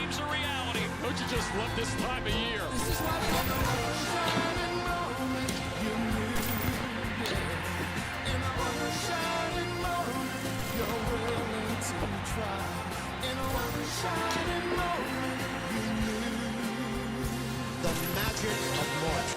dreams are reality. Don't you just love this time of year? This is why we have a shining moment. You knew, yeah. In a shining moment, you're willing to try. In a shining moment, you knew. The magic of March.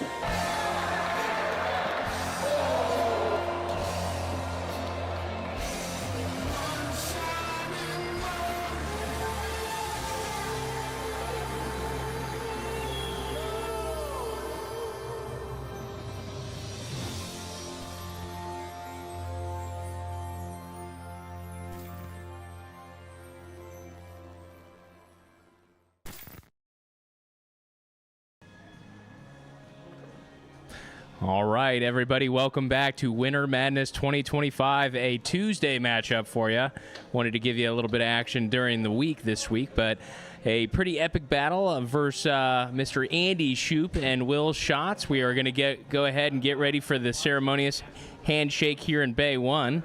All right, everybody, welcome back to Winter Madness 2025, a Tuesday matchup for you. Wanted to give you a little bit of action during the week this week, but a pretty epic battle versus Mr. Andy Shoop and Will Schatz. We are going to go ahead and get ready for the ceremonious handshake here in Bay 1.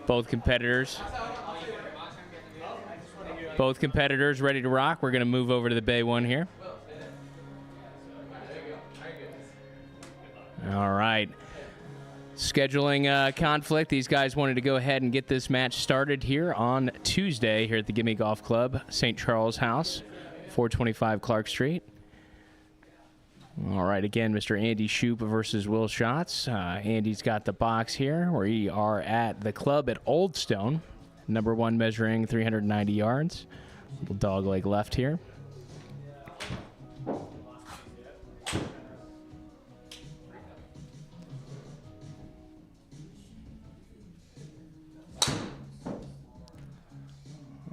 Both competitors ready to rock. We're going to move over to the Bay 1 here. All right. Scheduling conflict. These guys wanted to go ahead and get this match started here on Tuesday here at the Gimme Golf Club, St. Charles House, 425 Clark Street. All right, again, Mr. Andy Shoop versus Will Schatz. Andy's got the box here. We are at the club at Old Stone, number 1 measuring 390 yards. Little dog leg left here.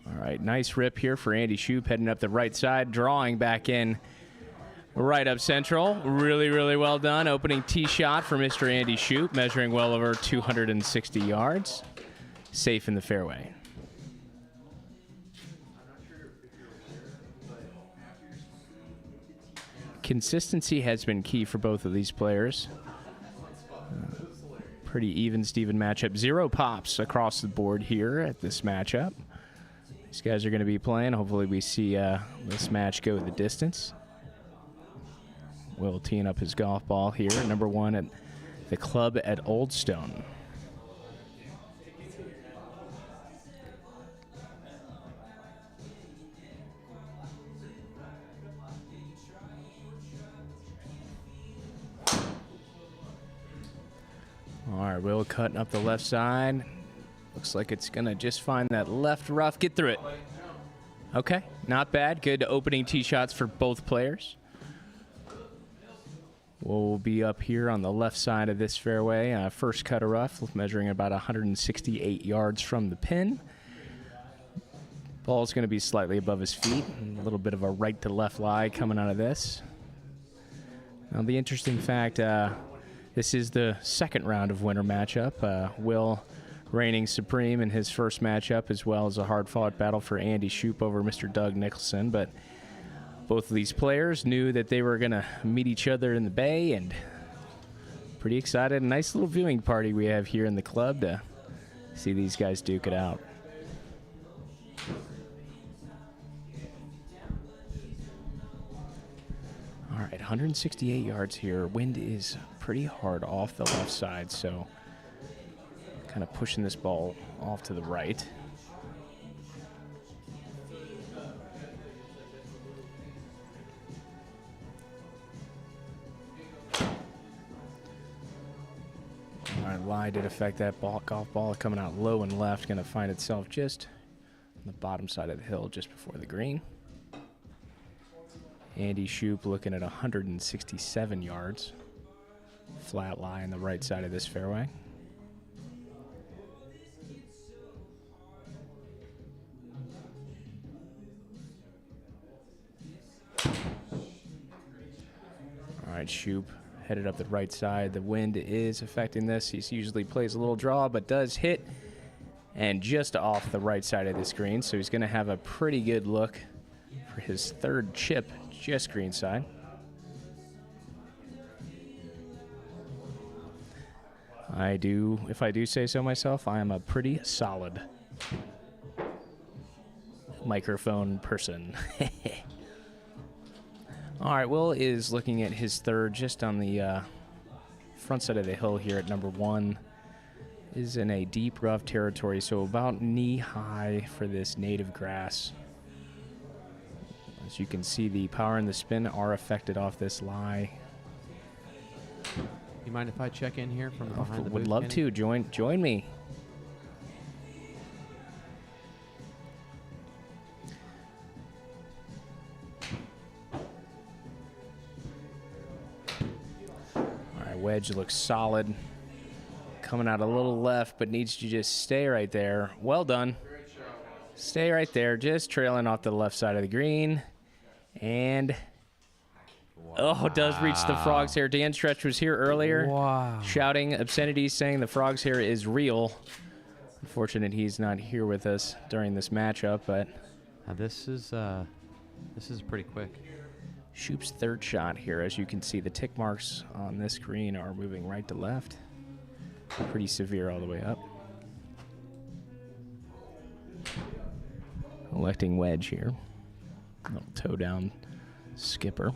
All right, nice rip here for Andy Shoop, heading up the right side, drawing back in right up central. Really, really well done. Opening tee shot for Mr. Andy Shoop, measuring well over 260 yards. Safe in the fairway. Consistency has been key for both of these players. Pretty even Steven matchup. 0 pops across the board here at this matchup. These guys are going to be playing. Hopefully we see this match go the distance. Will teeing up his golf ball here, number 1 at the club at Old Stone. All right, Will cutting up the left side. Looks like it's going to just find that left rough. Get through it. Okay, not bad. Good opening tee shots for both players. We'll be up here on the left side of this fairway. First cut of rough, measuring about 168 yards from the pin. Ball's going to be slightly above his feet. A little bit of a right to left lie coming out of this. Now, the interesting fact, this is the second round of winter matchup. Will reigning supreme in his first matchup, as well as a hard-fought battle for Andy Shoop over Mr. Doug Nicholson. But both of these players knew that they were going to meet each other in the Bay, and pretty excited. A nice little viewing party we have here in the club to see these guys duke it out. All right, 168 yards here. Wind is pretty hard off the left side, so kind of pushing this ball off to the right. All right, lie did affect that golf ball coming out low and left. Going to find itself just on the bottom side of the hill just before the green. Andy Shoop looking at 167 yards. Flat lie on the right side of this fairway. All right, Shoop headed up the right side. The wind is affecting this. He usually plays a little draw, but does hit and just off the right side of the screen. So he's going to have a pretty good look for his third chip, just green side. If I do say so myself, I am a pretty solid microphone person. All right, Will is looking at his third just on the front side of the hill here at number 1. Is in a deep, rough territory, so about knee-high for this native grass. As you can see, the power and the spin are affected off this lie. You mind if I check in here from behind the Would booth, love Kenny? to. Join me. All right, wedge looks solid. Coming out a little left, but needs to just stay right there. Well done. Stay right there, just trailing off the left side of the green. And, oh, does reach the frog's hair. Dan Stretch was here earlier. Wow. Shouting obscenities, saying the frog's hair is real. Unfortunate he's not here with us during this matchup, but Now this is pretty quick. Shoop's third shot here. As you can see, the tick marks on this green are moving right to left. Pretty severe all the way up. Electing wedge here. Little toe down skipper.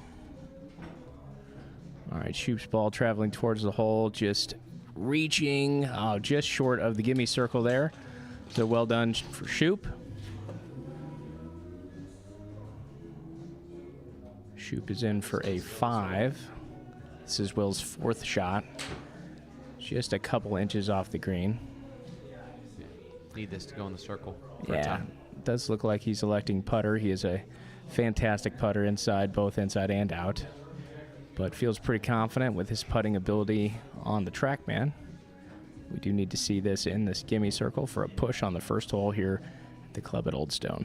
All right, Shoop's ball traveling towards the hole, just reaching, just short of the gimme circle there. So well done for Shoop. Shoop is in for a 5. This is Will's 4th shot. Just a couple inches off the green. Need this to go in the circle. for a Yeah, time. does look like he's electing putter. He is a fantastic putter inside, both inside and out. But feels pretty confident with his putting ability on the track, man. We do need to see this in this gimme circle for a push on the first hole here at the club at Old Stone.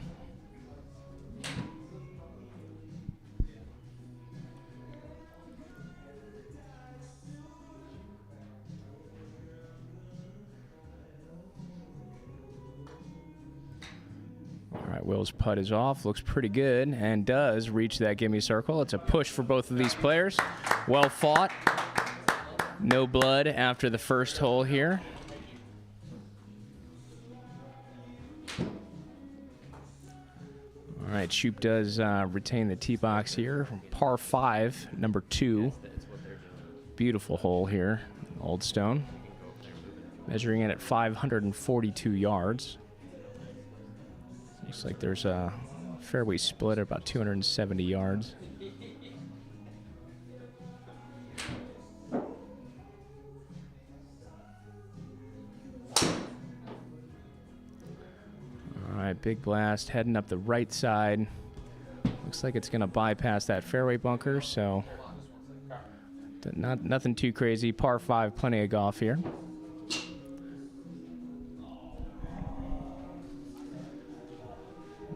All right, Will's putt is off. Looks pretty good and does reach that gimme circle. It's a push for both of these players. Well fought. No blood after the first hole here. All right, Shoop does retain the tee box here. Par 5, number 2. Beautiful hole here, Old Stone. Measuring in at 542 yards. Looks like there's a fairway split at about 270 yards. All right, big blast heading up the right side. Looks like it's going to bypass that fairway bunker, so nothing too crazy. Par 5, plenty of golf here.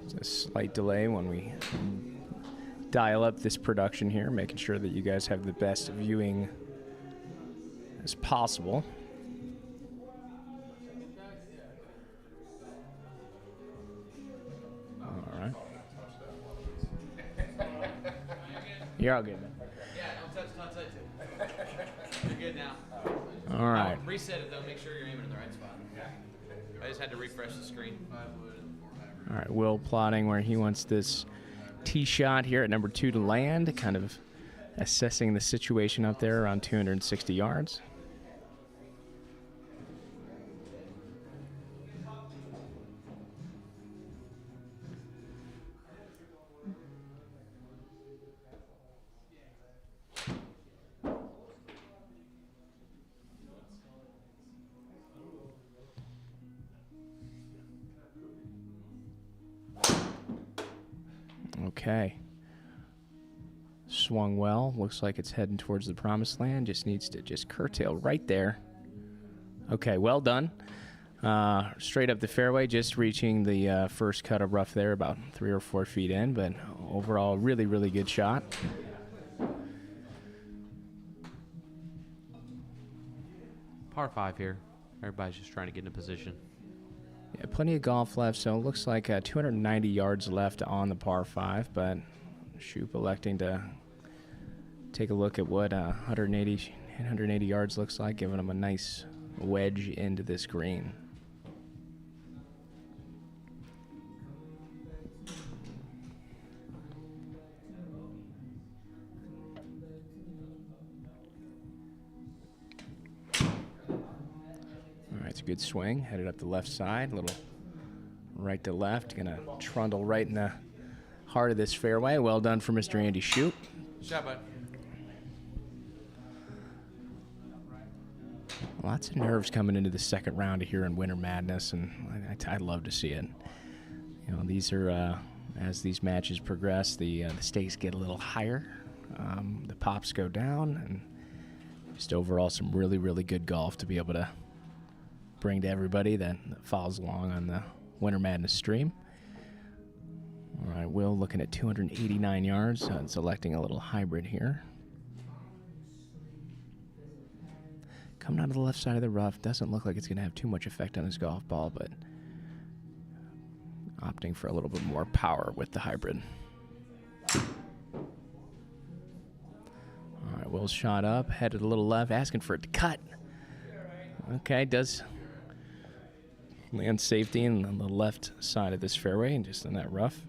There's a slight delay when we dial up this production here, making sure that you guys have the best viewing as possible. All right. You're all good, man. Yeah, don't touch it. You're good now. All right. Reset it though, make sure you're aiming in the right spot. I just had to refresh the screen. All right, Will plotting where he wants this tee shot here at number 2 to land, kind of assessing the situation up there around 260 yards. Okay. Swung well. Looks like it's heading towards the promised land. Just needs to just curtail right there. Okay, well done. Straight up the fairway, just reaching the first cut of rough there, about 3 or 4 feet in. But overall, really, really good shot. Par 5 here. Everybody's just trying to get in a position. Yeah, plenty of golf left, so it looks like 290 yards left on the par 5, but Shoop electing to take a look at what 180 yards looks like, giving him a nice wedge into this green. Good swing, headed up the left side, little right to left, gonna trundle right in the heart of this fairway. Well done for Mr. Andy Shoop. Shot, bud. Lots of nerves coming into the second round here in Winter Madness, and I love to see it. You know, these are as these matches progress, the stakes get a little higher, the pops go down, and just overall some really, really good golf to be able to bring to everybody that follows along on the Winter Madness stream. All right, Will looking at 289 yards, selecting a little hybrid here. Coming out of the left side of the rough, doesn't look like it's going to have too much effect on his golf ball, but opting for a little bit more power with the hybrid. All right, Will's shot up, headed a little left, asking for it to cut. Okay, does land safety in on the left side of this fairway and just in that rough.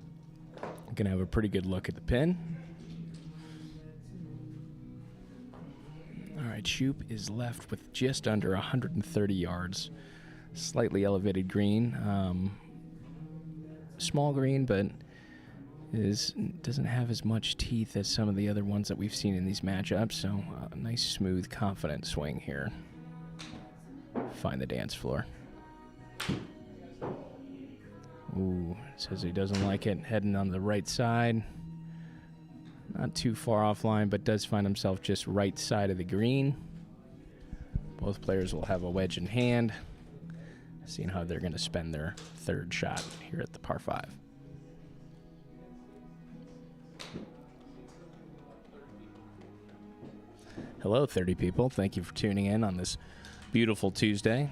Going to have a pretty good look at the pin. All right, Shoop is left with just under 130 yards. Slightly elevated green. Small green, but doesn't have as much teeth as some of the other ones that we've seen in these matchups. So a nice, smooth, confident swing here. Find the dance floor. Ooh, says he doesn't like it. Heading on the right side. Not too far offline, but does find himself just right side of the green. Both players will have a wedge in hand. Seeing how they're going to spend their third shot here at the par 5. Hello, 30 people. Thank you for tuning in on this beautiful Tuesday.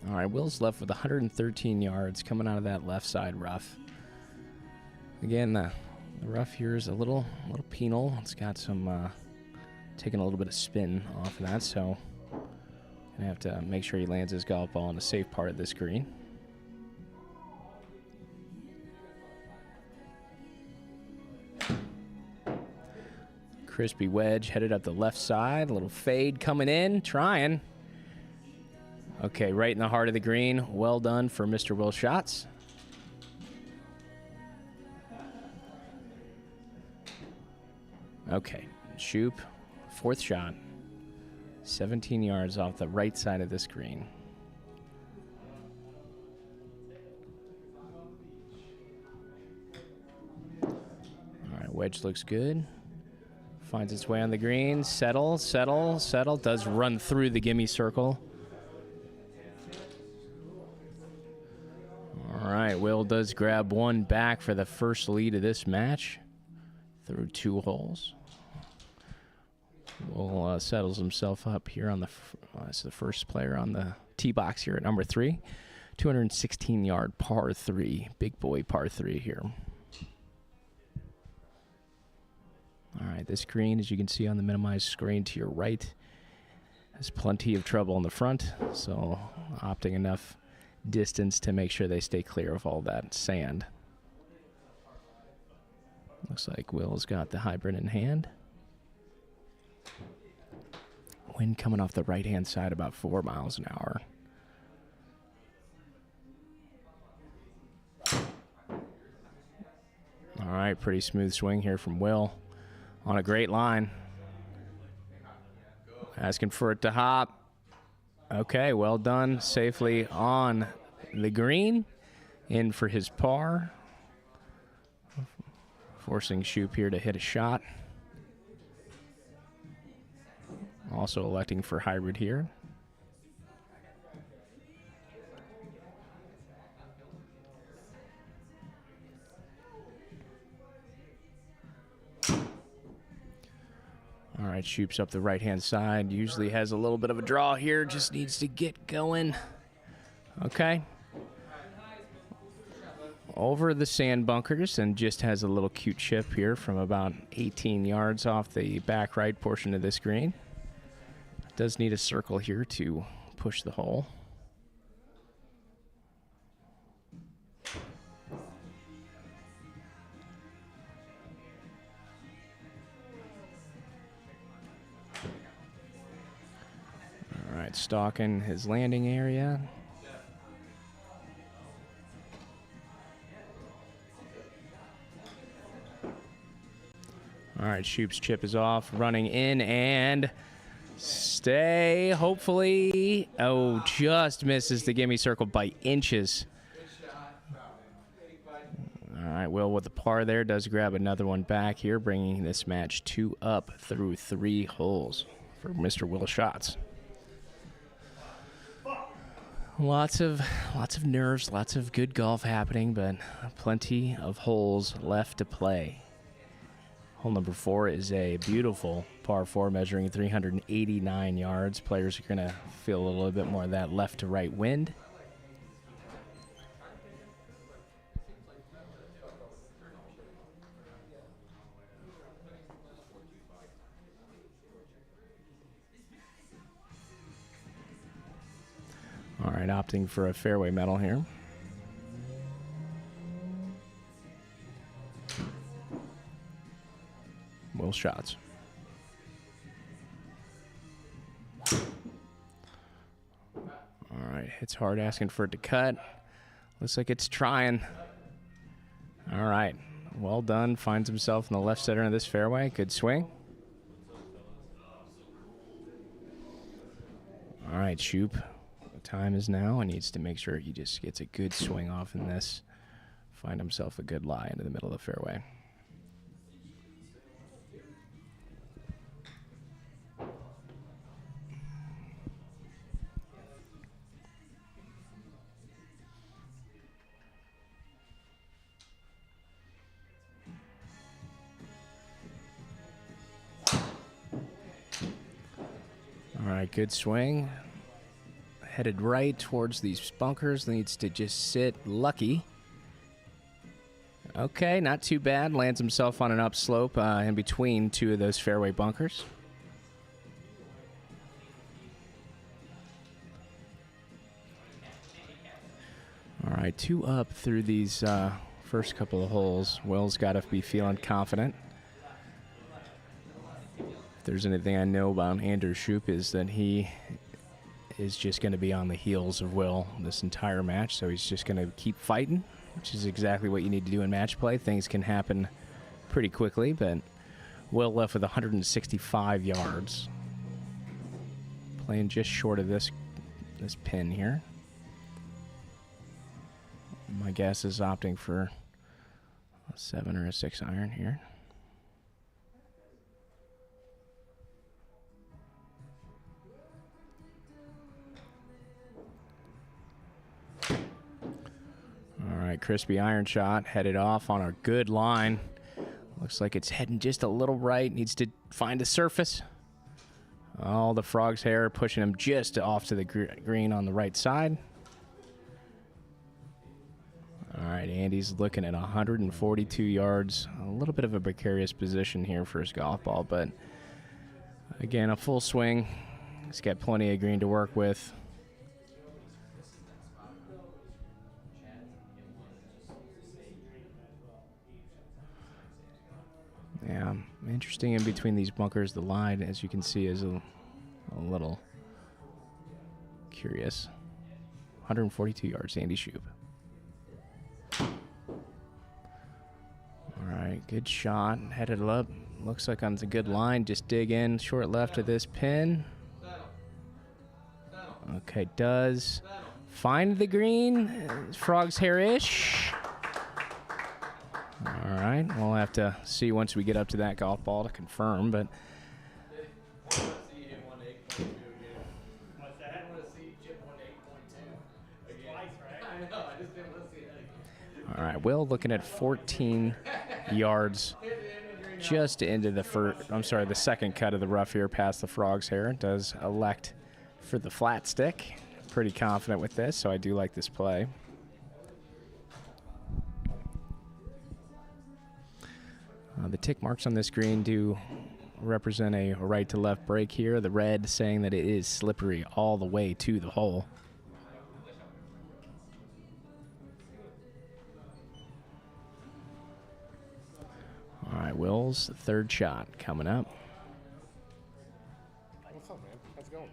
All right, Will's left with 113 yards coming out of that left side rough. Again, the rough here is a little penal. It's got some taking a little bit of spin off of that, so gonna have to make sure he lands his golf ball on a safe part of this green. Crispy wedge headed up the left side. A little fade coming in, trying. Okay, right in the heart of the green. Well done for Mr. Will Schatz. Okay, Shoop, fourth shot. 17 yards off the right side of this green. All right, wedge looks good. Finds its way on the green. Settle. Does run through the gimme circle. All right, Will does grab one back for the first lead of this match through 2 holes. Will settles himself up here on as the first player on the tee box here at number 3. 216-yard par 3, big boy par 3 here. All right, this green, as you can see on the minimized screen to your right, has plenty of trouble in the front, so opting enough distance to make sure they stay clear of all that sand. Looks like Will's got the hybrid in hand. Wind coming off the right-hand side about 4 miles an hour. All right, pretty smooth swing here from Will on a great line. Asking for it to hop. Okay, well done. Safely on the green. In for his par. Forcing Shoop here to hit a shot. Also electing for hybrid here. All right, Shoop's up the right-hand side. Usually has a little bit of a draw here. Just needs to get going. Okay. Over the sand bunkers and just has a little cute chip here from about 18 yards off the back right portion of this green. Does need a circle here to push the hole. right, stalking his landing area. All right, Shoop's chip is off, running in and stay, hopefully. Oh, just misses the gimme circle by inches. All right, Will with the par there does grab another one back here, bringing this match 2 up through 3 holes for Mr. Will Schatz. Lots of nerves, lots of good golf happening, but plenty of holes left to play. Hole number 4 is a beautiful par 4 measuring 389 yards. Players are going to feel a little bit more of that left to right wind. All right, opting for a fairway metal here. Will Schatz. All right, hits hard, asking for it to cut. Looks like it's trying. All right, well done. Finds himself in the left center of this fairway. Good swing. All right, Shoop. The time is now. He needs to make sure he just gets a good swing off in this. Find himself a good lie into the middle of the fairway. All right, good swing. Headed right towards these bunkers. Needs to just sit lucky. Okay, not too bad. Lands himself on an upslope in between 2 of those fairway bunkers. All right, 2 up through these first couple of holes. Will's got to be feeling confident. If there's anything I know about Andrew Shoop is that he is just going to be on the heels of Will this entire match, so he's just going to keep fighting, which is exactly what you need to do in match play. Things can happen pretty quickly, but Will left with 165 yards. Playing just short of this pin here. My guess is opting for a 7 or a 6 iron here. All right, crispy iron shot, headed off on a good line. Looks like it's heading just a little right. Needs to find the surface. Oh, the frog's hair pushing him just off to the green on the right side. All right, Andy's looking at 142 yards. A little bit of a precarious position here for his golf ball, but again, a full swing. He's got plenty of green to work with. Yeah, interesting in between these bunkers. The line, as you can see, is a little curious. 142 yards, Andy Shoop. All right, good shot. Headed up. Looks like on the good line. Just dig in. Short left of this pin. Okay, does find the green. Frog's hair-ish. All right, we'll have to see once we get up to that golf ball to confirm, but all right, Will looking at 14 yards just into the second cut of the rough here past the frog's hair. Does elect for the flat stick. Pretty confident with this, so I do like this play. The tick marks on this green do represent a right to left break here. The red saying that it is slippery all the way to the hole. All right, Will's third shot coming up. What's up, man? How's it going?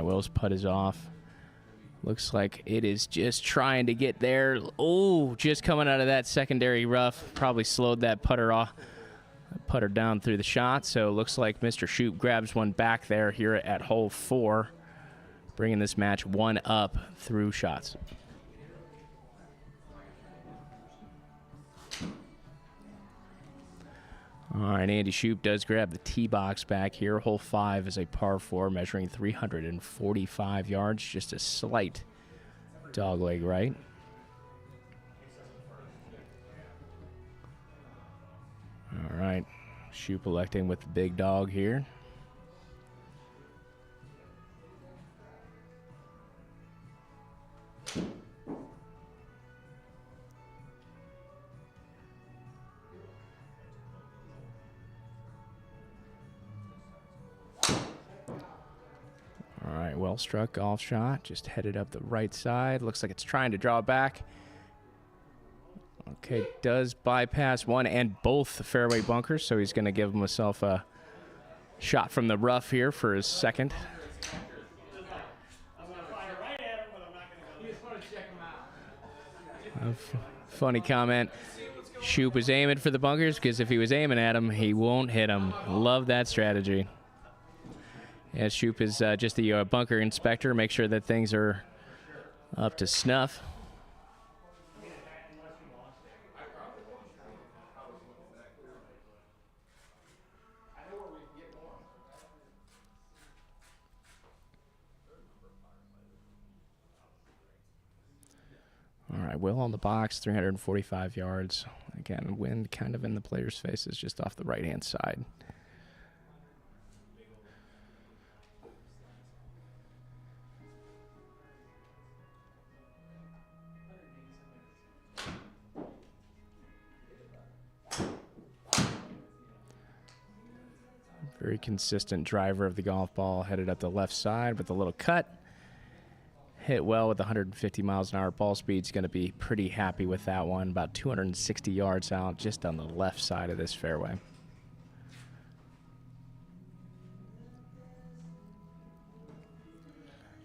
Will's putt is off. Looks like it is just trying to get there. Oh, just coming out of that secondary rough. Probably slowed that putter down through the shot. So it looks like Mr. Shoop grabs one back there here at hole 4, bringing this match 1 up through shots. All right, Andy Shoop does grab the tee box back here. Hole 5 is a par 4 measuring 345 yards, just a slight dogleg right. All right, Shoop electing with the big dog here. All right, well struck golf shot, just headed up the right side. Looks like it's trying to draw back. Okay, does bypass one and both fairway bunkers, so he's going to give himself a shot from the rough here for his second. Funny comment. Shoop was aiming for the bunkers because if he was aiming at him, he won't hit him. Love that strategy. Yeah, Shoop is just the bunker inspector. Make sure that things are up to snuff. All right, Will on the box, 345 yards. Again, wind kind of in the player's faces, just off the right-hand side. Very consistent driver of the golf ball, headed up the left side with a little cut. Hit well with 150 miles an hour ball speed. He's going to be pretty happy with that one. About 260 yards out just on the left side of this fairway.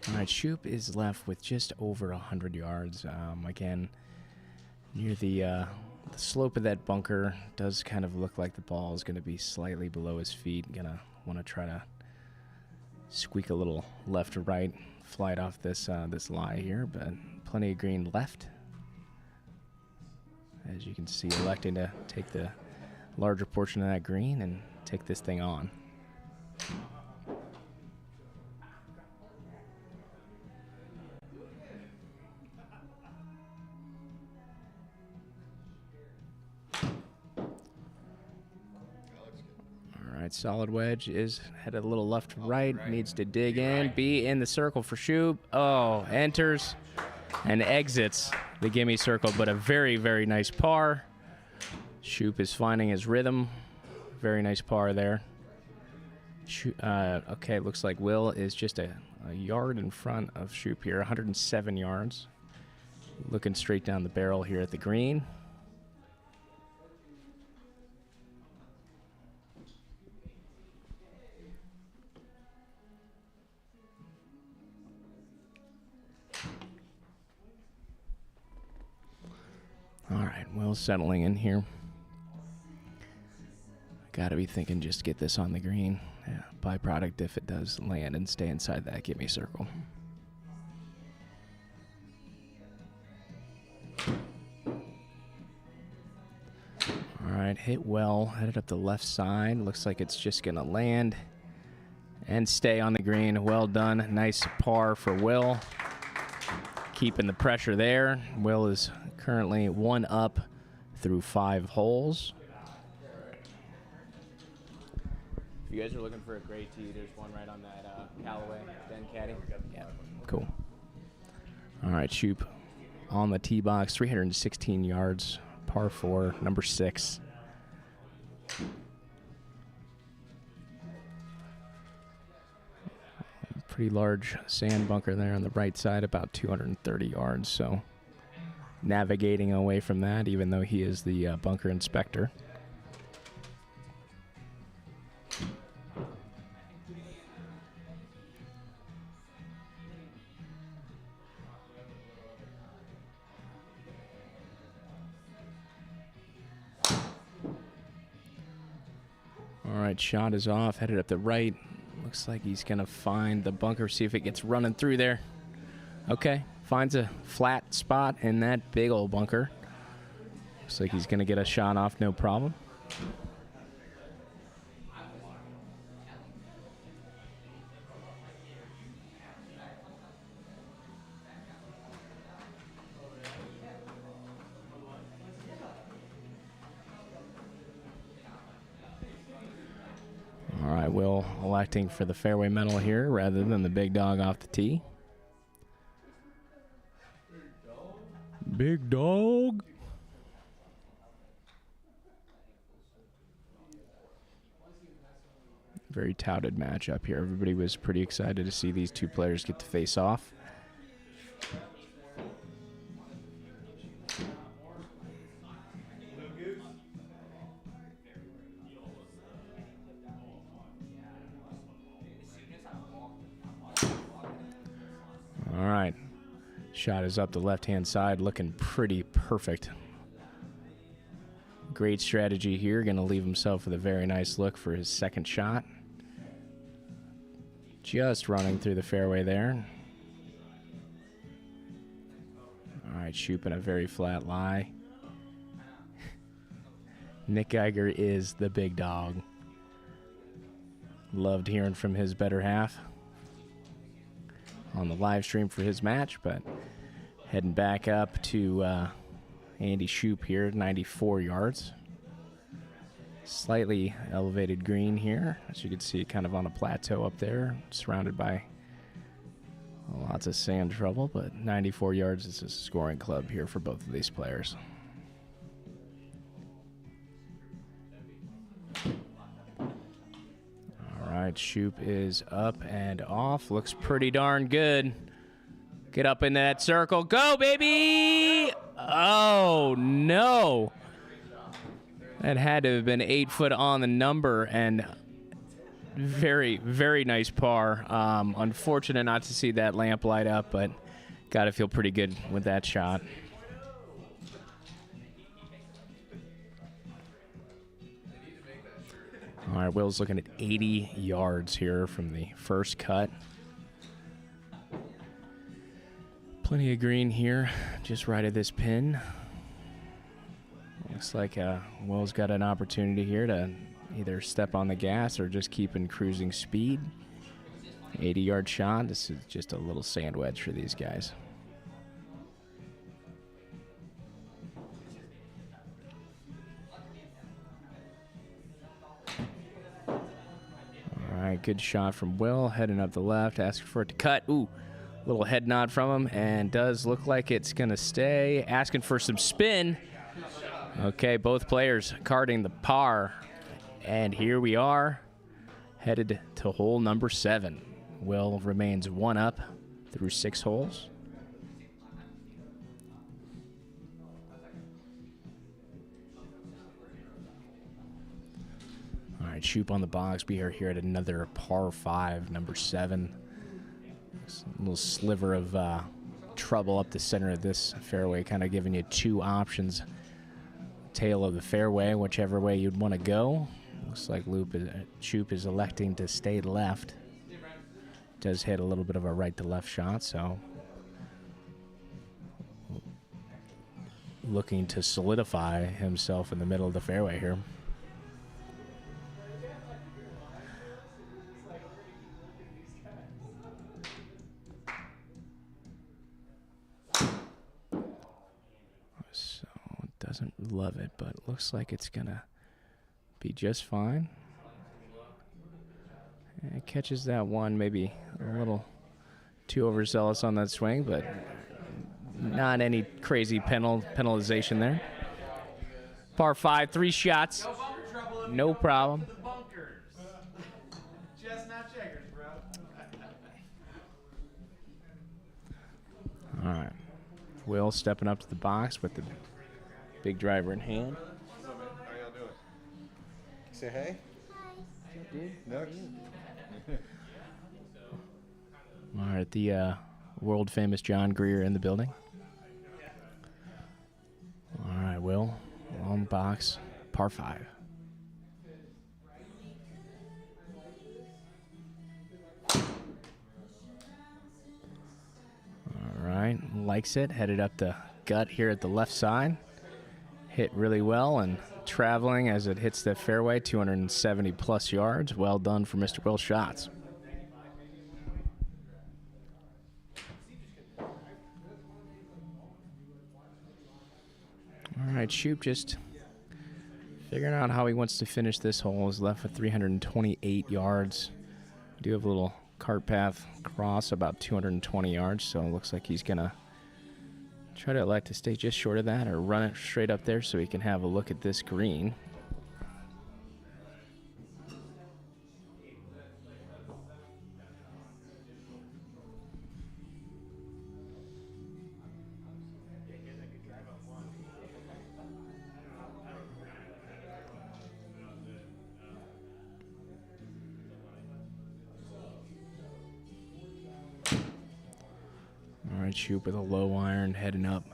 All right, Shoop is left with just over 100 yards. Again, near the slope of that bunker, does kind of look like the ball is going to be slightly below his feet. Going to want to try to squeak a little left or right, fly it off this lie here, but plenty of green left. As you can see, electing to take the larger portion of that green and take this thing on. Solid wedge is headed a little left to right. Needs to dig in. Be in the circle for Shoop. Oh, enters and exits the gimme circle, but a very, very nice par. Shoop is finding his rhythm. Very nice par there. Okay, looks like Will is just a yard in front of Shoop here, 107 yards. Looking straight down the barrel here at the green. All right, Will settling in here. Got to be thinking just get this on the green. Yeah, byproduct if it does land and stay inside that gimme circle. All right, hit well, headed up the left side. Looks like it's just going to land and stay on the green. Well done. Nice par for Will. Keeping the pressure there. Will is currently 1 up through 5 holes. If you guys are looking for a great tee, there's one right on that Callaway Den Caddy. Yeah, cool. All right, Shoop on the tee box, 316 yards, par 4, number 6. Pretty large sand bunker there on the right side, about 230 yards. So navigating away from that, even though he is the bunker inspector. right, shot is off, headed up the right. Looks like he's going to find the bunker, see if it gets running through there. Okay, finds a flat spot in that big old bunker. Looks like he's going to get a shot off, no problem. All right, Will electing for the fairway metal here rather than the big dog off the tee. Big dog. Very touted matchup here. Everybody was pretty excited to see these two players get to face off. All right. Shot is up the left-hand side, looking pretty perfect. Great strategy here. Going to leave himself with a very nice look for his second shot. Just running through the fairway there. All right, Shoop in a very flat lie. Nick Geiger is the big dog. Loved hearing from his better half on the live stream for his match, but heading back up to Andy Shoop here, 94 yards. Slightly elevated green here. As you can see, kind of on a plateau up there, surrounded by lots of sand trouble, but 94 yards is a scoring club here for both of these players. All right, Shoop is up and off. Looks pretty darn good. Get up in that circle. Go, baby! Oh, no. That had to have been 8 foot on the number, and very, very nice par. Unfortunate not to see that lamp light up, but got to feel pretty good with that shot. All right, Will's looking at 80 yards here from the first cut. Plenty of green here, just right at this pin. Looks like Will's got an opportunity here to either step on the gas or just keep in cruising speed. 80-yard shot. This is just a little sand wedge for these guys. All right, good shot from Will. Heading up the left, asking for it to cut. Ooh, little head nod from him, and does look like it's going to stay. Asking for some spin. Okay, both players carding the par. And here we are, headed to hole number 7. Will remains 1 up through 6 holes. All right, Shoop on the box. We are here at another par 5, number 7. A little sliver of trouble up the center of this fairway, kind of giving you 2 options. Tail of the fairway, whichever way you'd want to go. Looks like Shoop is electing to stay left. Does hit a little bit of a right to left shot, so looking to solidify himself in the middle of the fairway here. Doesn't love it, but looks like it's gonna be just fine. And it catches that one, maybe a little too overzealous on that swing, but not any crazy penalization there. Par 5, 3 shots, no problem. All right, Will stepping up to the box with the big driver in hand. What's up, man? How y'all doing? Say hey. Hi. Dude. All right, the world famous John Greer in the building. All right, Will on the box, par 5. likes it. Headed up the gut here at the left side. Hit really well and traveling as it hits the fairway, 270 plus yards. Well done for Mr. Will Schatz. All right, Shoop just figuring out how he wants to finish this hole. He's left with 328 yards. We do have a little cart path cross about 220 yards, so it looks like he's going to try to elect to stay just short of that or run it straight up there so he can have a look at this green. All right, Shoop with a low iron heading up.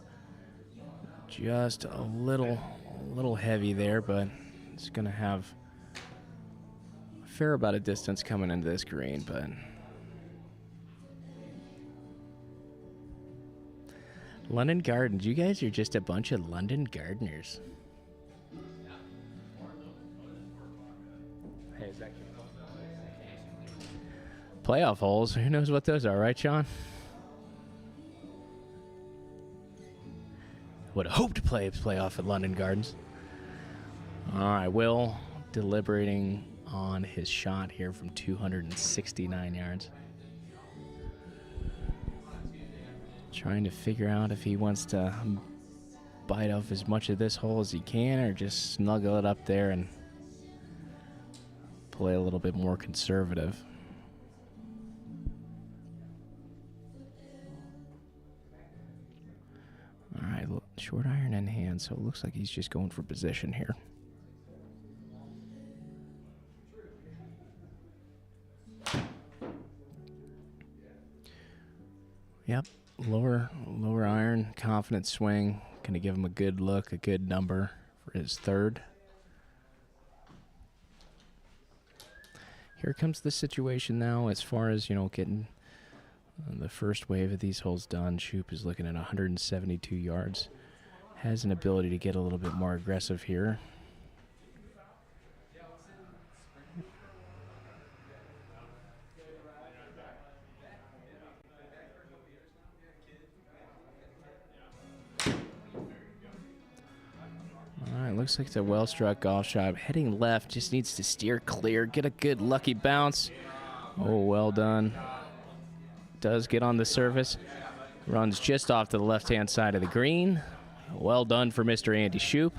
Just a little heavy there, but it's going to have a fair amount of distance coming into this green, but London Gardens, you guys are just a bunch of London gardeners. Hey, is that playoff holes? Who knows what those are, right, Sean? Would have hoped to play playoff at London Gardens. All right, Will deliberating on his shot here from 269 yards. Trying to figure out if he wants to bite off as much of this hole as he can or just snuggle it up there and play a little bit more conservative. All right, short iron in hand, so it looks like he's just going for position here. Yep, lower iron, confident swing. Gonna give him a good look, a good number for his third. Here comes the situation now as far as, getting the first wave of these holes done. Shoop is looking at 172 yards. Has an ability to get a little bit more aggressive here. All right, looks like it's a well-struck golf shot. Heading left, just needs to steer clear, get a good lucky bounce. Oh, well done. Does get on the surface. Runs just off to the left-hand side of the green. Well done for Mr. Andy Shoop.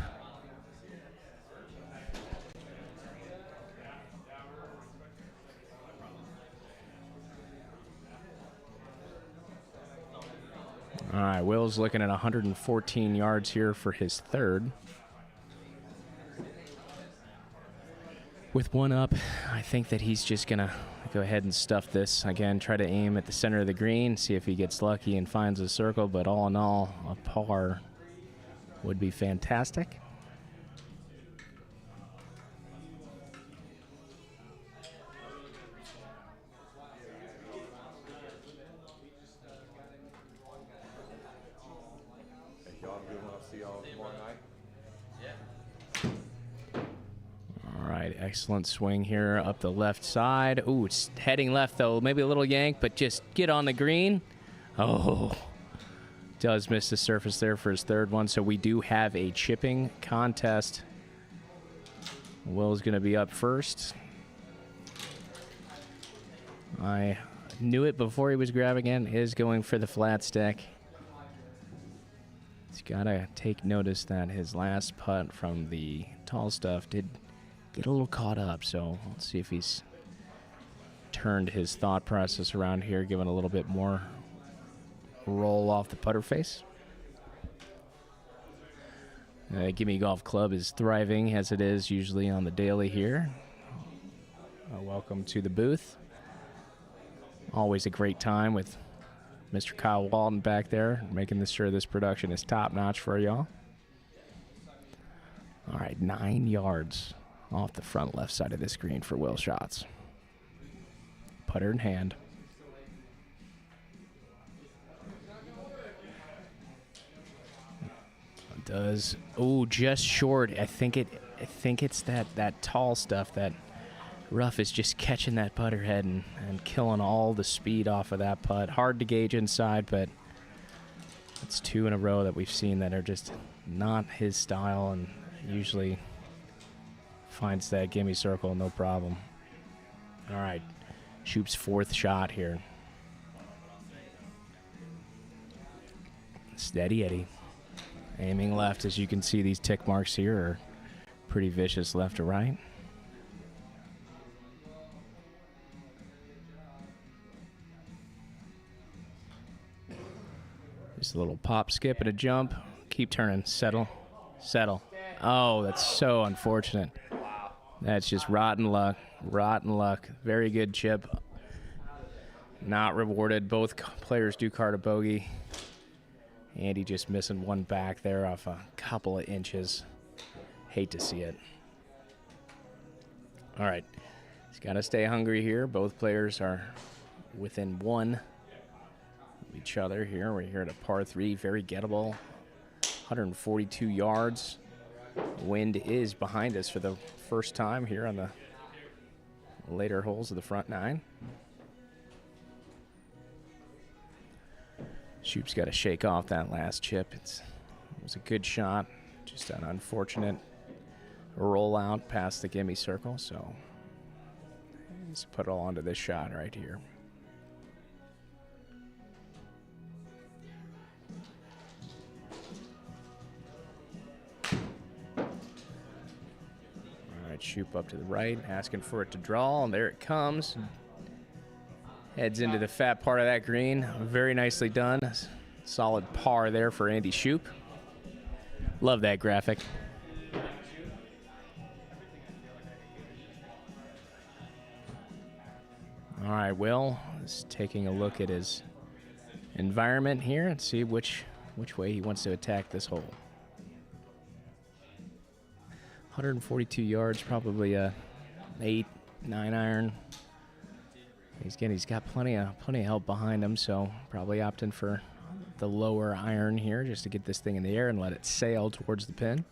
All right, Will's looking at 114 yards here for his third. With one up, I think that he's just going to go ahead and stuff this. Again, try to aim at the center of the green, see if he gets lucky and finds a circle. But all in all, a par would be fantastic. Hey, y'all good when I see y'all tomorrow night? All right, excellent swing here up the left side. Ooh, it's heading left, though. Maybe a little yank, but just get on the green. Oh, does miss the surface there for his third one, so we do have a chipping contest. Will's going to be up first. I knew it before he was grabbing it. Is going for the flat stick. He's got to take notice that his last putt from the tall stuff did get a little caught up, so let's see if he's turned his thought process around here, giving a little bit more roll off the putter face. Gimme Golf Club is thriving as it is usually on the daily here. Welcome to the booth. Always a great time with Mr. Kyle Walton back there, making sure this production is top notch for y'all. All right, 9 yards off the front left side of this green for Will Schatz. Putter in hand. Does. Oh, just short. I think it's that tall stuff. That rough is just catching that putter head and killing all the speed off of that putt. Hard to gauge inside, but it's 2 in a row that we've seen that are just not his style, and usually finds that gimme circle no problem. All right, Shoop's 4th shot here. Steady Eddie. Aiming left. As you can see, these tick marks here are pretty vicious left to right. Just a little pop, skip, and a jump. Keep turning. Settle. Settle. Oh, that's so unfortunate. That's just rotten luck. Rotten luck. Very good chip. Not rewarded. Both players do card a bogey. Andy just missing one back there off a couple of inches. Hate to see it. All right. He's got to stay hungry here. Both players are within 1 of each other here. We're here at a par 3. Very gettable. 142 yards. Wind is behind us for the first time here on the later holes of the front 9. Shoop's got to shake off that last chip. It was a good shot, just an unfortunate rollout past the gimme circle, so let's put it all onto this shot right here. All right, Shoop up to the right, asking for it to draw, and there it comes. Heads into the fat part of that green. Very nicely done. Solid par there for Andy Shoop. Love that graphic. All right, Will is taking a look at his environment here and see which way he wants to attack this hole. 142 yards, probably a 8-9 iron. He's got plenty of help behind him, so probably opting for the lower iron here just to get this thing in the air and let it sail towards the pin.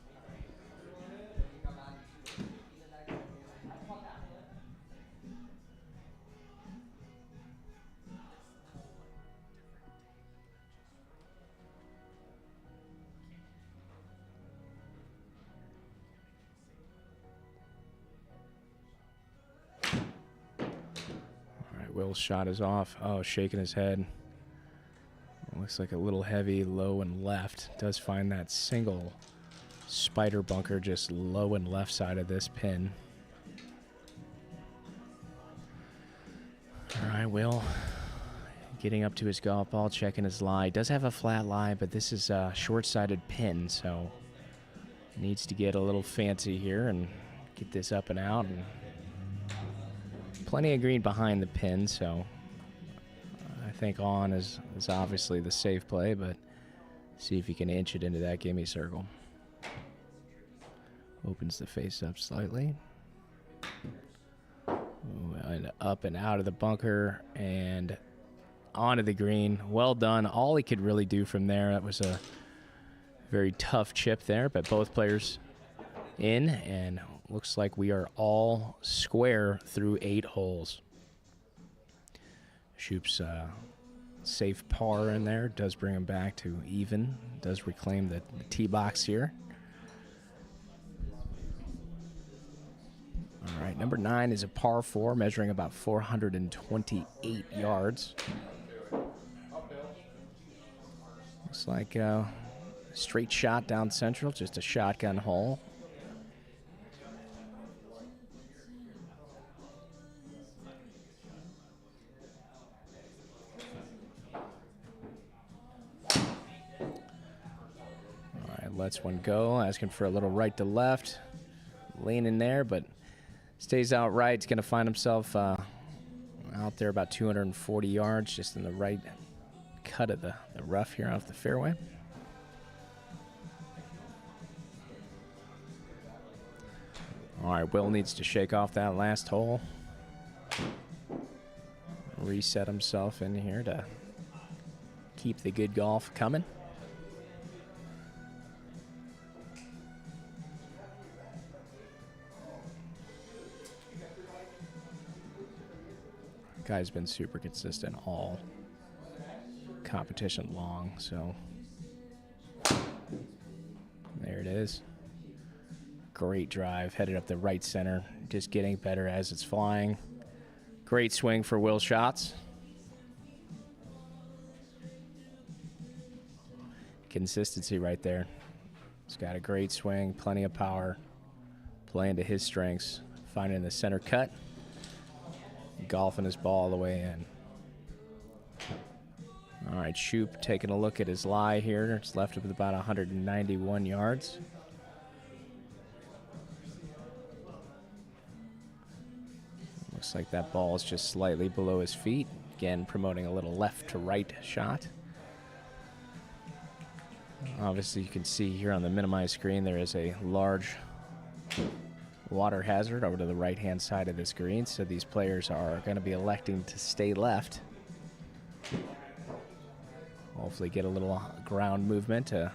Will's shot is off. Oh, shaking his head. Looks like a little heavy, low and left. Does find that single spider bunker just low and left side of this pin. All right, Will getting up to his golf ball, checking his lie. Does have a flat lie, but this is a short-sided pin, so needs to get a little fancy here and get this up and out. And plenty of green behind the pin, so I think on is obviously the safe play, but see if he can inch it into that gimme circle. Opens the face up slightly. Ooh, and up and out of the bunker and onto the green. Well done. All he could really do from there. That was a very tough chip there, but both players in, and looks like we are all square through 8 holes. Shoop's safe par in there. Does bring him back to even. Does reclaim the tee box here. All right, number 9 is a par 4, measuring about 428 yards. Looks like a straight shot down central, just a shotgun hole. Lets one go, asking for a little right to left. Leaning there, but stays out right. He's going to find himself out there about 240 yards, just in the right cut of the rough here off the fairway. All right, Will needs to shake off that last hole. Reset himself in here to keep the good golf coming. Guy's been super consistent all competition long, so there it is. Great drive, headed up the right center, just getting better as it's flying. Great swing for Will Schatz. Consistency right there. He's got a great swing, plenty of power, playing to his strengths, finding the center cut, golfing his ball all the way in. All right, Shoop taking a look at his lie here. It's left with about 191 yards. Looks like that ball is just slightly below his feet. Again, promoting a little left to right shot. Obviously, you can see here on the minimized screen there is a large water hazard over to the right-hand side of this green, so these players are going to be electing to stay left. Hopefully get a little ground movement to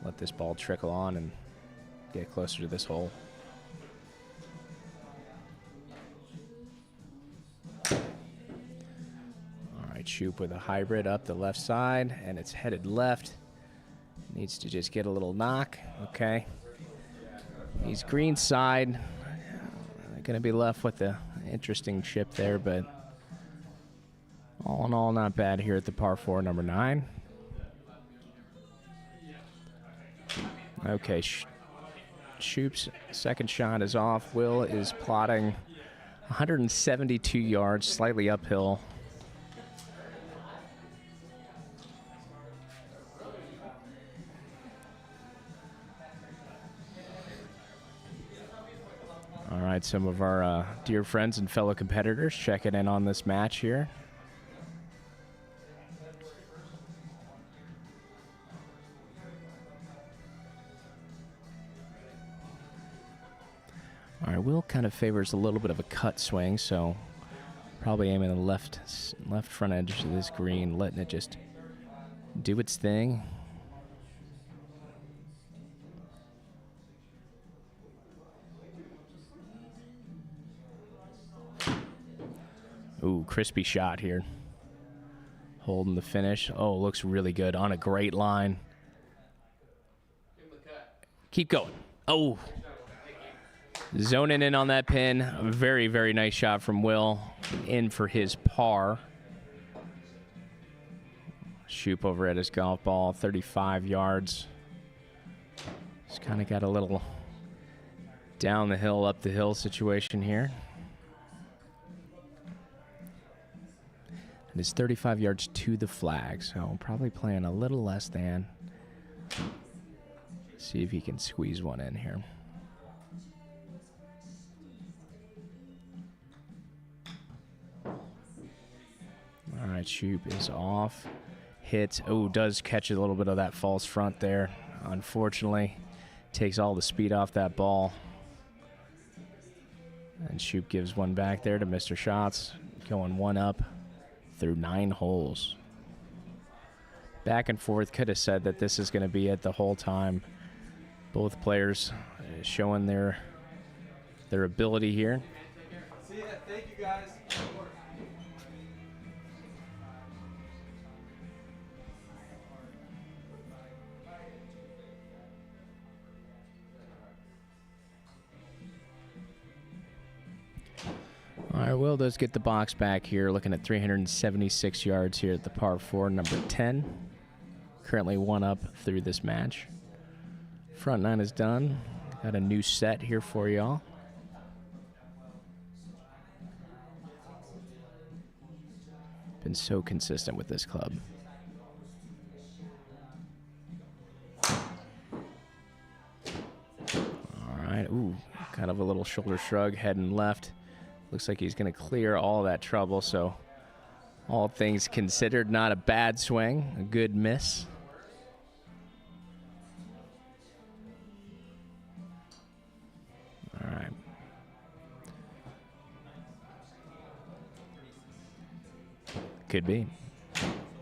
let this ball trickle on and get closer to this hole. All right, Shoop with a hybrid up the left side, and it's headed left. Needs to just get a little knock. Okay. He's green side. Going to be left with the interesting chip there, but all in all, not bad here at the par 4, number 9. Okay, Shoop's second shot is off. Will is plotting 172 yards, slightly uphill. All right, some of our dear friends and fellow competitors checking in on this match here. All right, Will kind of favors a little bit of a cut swing, so probably aiming the left front edge of this green, letting it just do its thing. Ooh, crispy shot here. Holding the finish. Oh, looks really good on a great line. Keep going. Oh. Zoning in on that pin. A very, very nice shot from Will. In for his par. Shoop over at his golf ball. 35 yards. Just kind of got a little down the hill, up the hill situation here. And it's 35 yards to the flag, so probably playing a little less than. See if he can squeeze one in here. All right, Shoop is off. Hits. Oh, does catch a little bit of that false front there. Unfortunately, takes all the speed off that ball. And Shoop gives one back there to Mr. Schatz, going one up through 9 holes. Back and forth. Could have said that this is going to be it the whole time. Both players showing their ability here. See ya. Thank you, guys. All right, Will does get the box back here, looking at 376 yards here at the par 4, number 10. Currently one up through this match. Front 9 is done. Got a new set here for y'all. Been so consistent with this club. All right, ooh, kind of a little shoulder shrug, heading left. Looks like he's going to clear all that trouble, so all things considered, not a bad swing, a good miss. All right. Could be.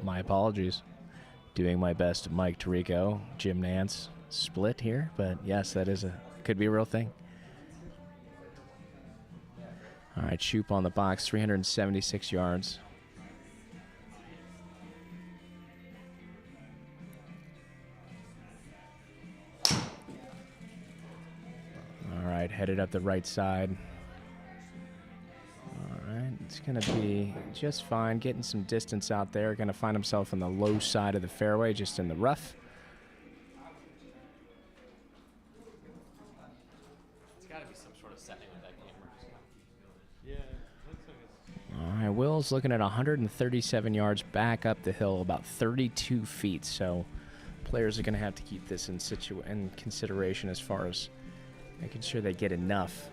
My apologies. Doing my best, Mike Tirico, Jim Nance split here, but yes, that is could be a real thing. All right, Shoop on the box, 376 yards. All right, headed up the right side. All right, it's going to be just fine. Getting some distance out there. Going to find himself on the low side of the fairway, just in the rough. It's got to be some sort of setting with that camera. Yeah, looks like it's. All right, Will's looking at 137 yards back up the hill, about 32 feet. So players are going to have to keep this in consideration as far as making sure they get enough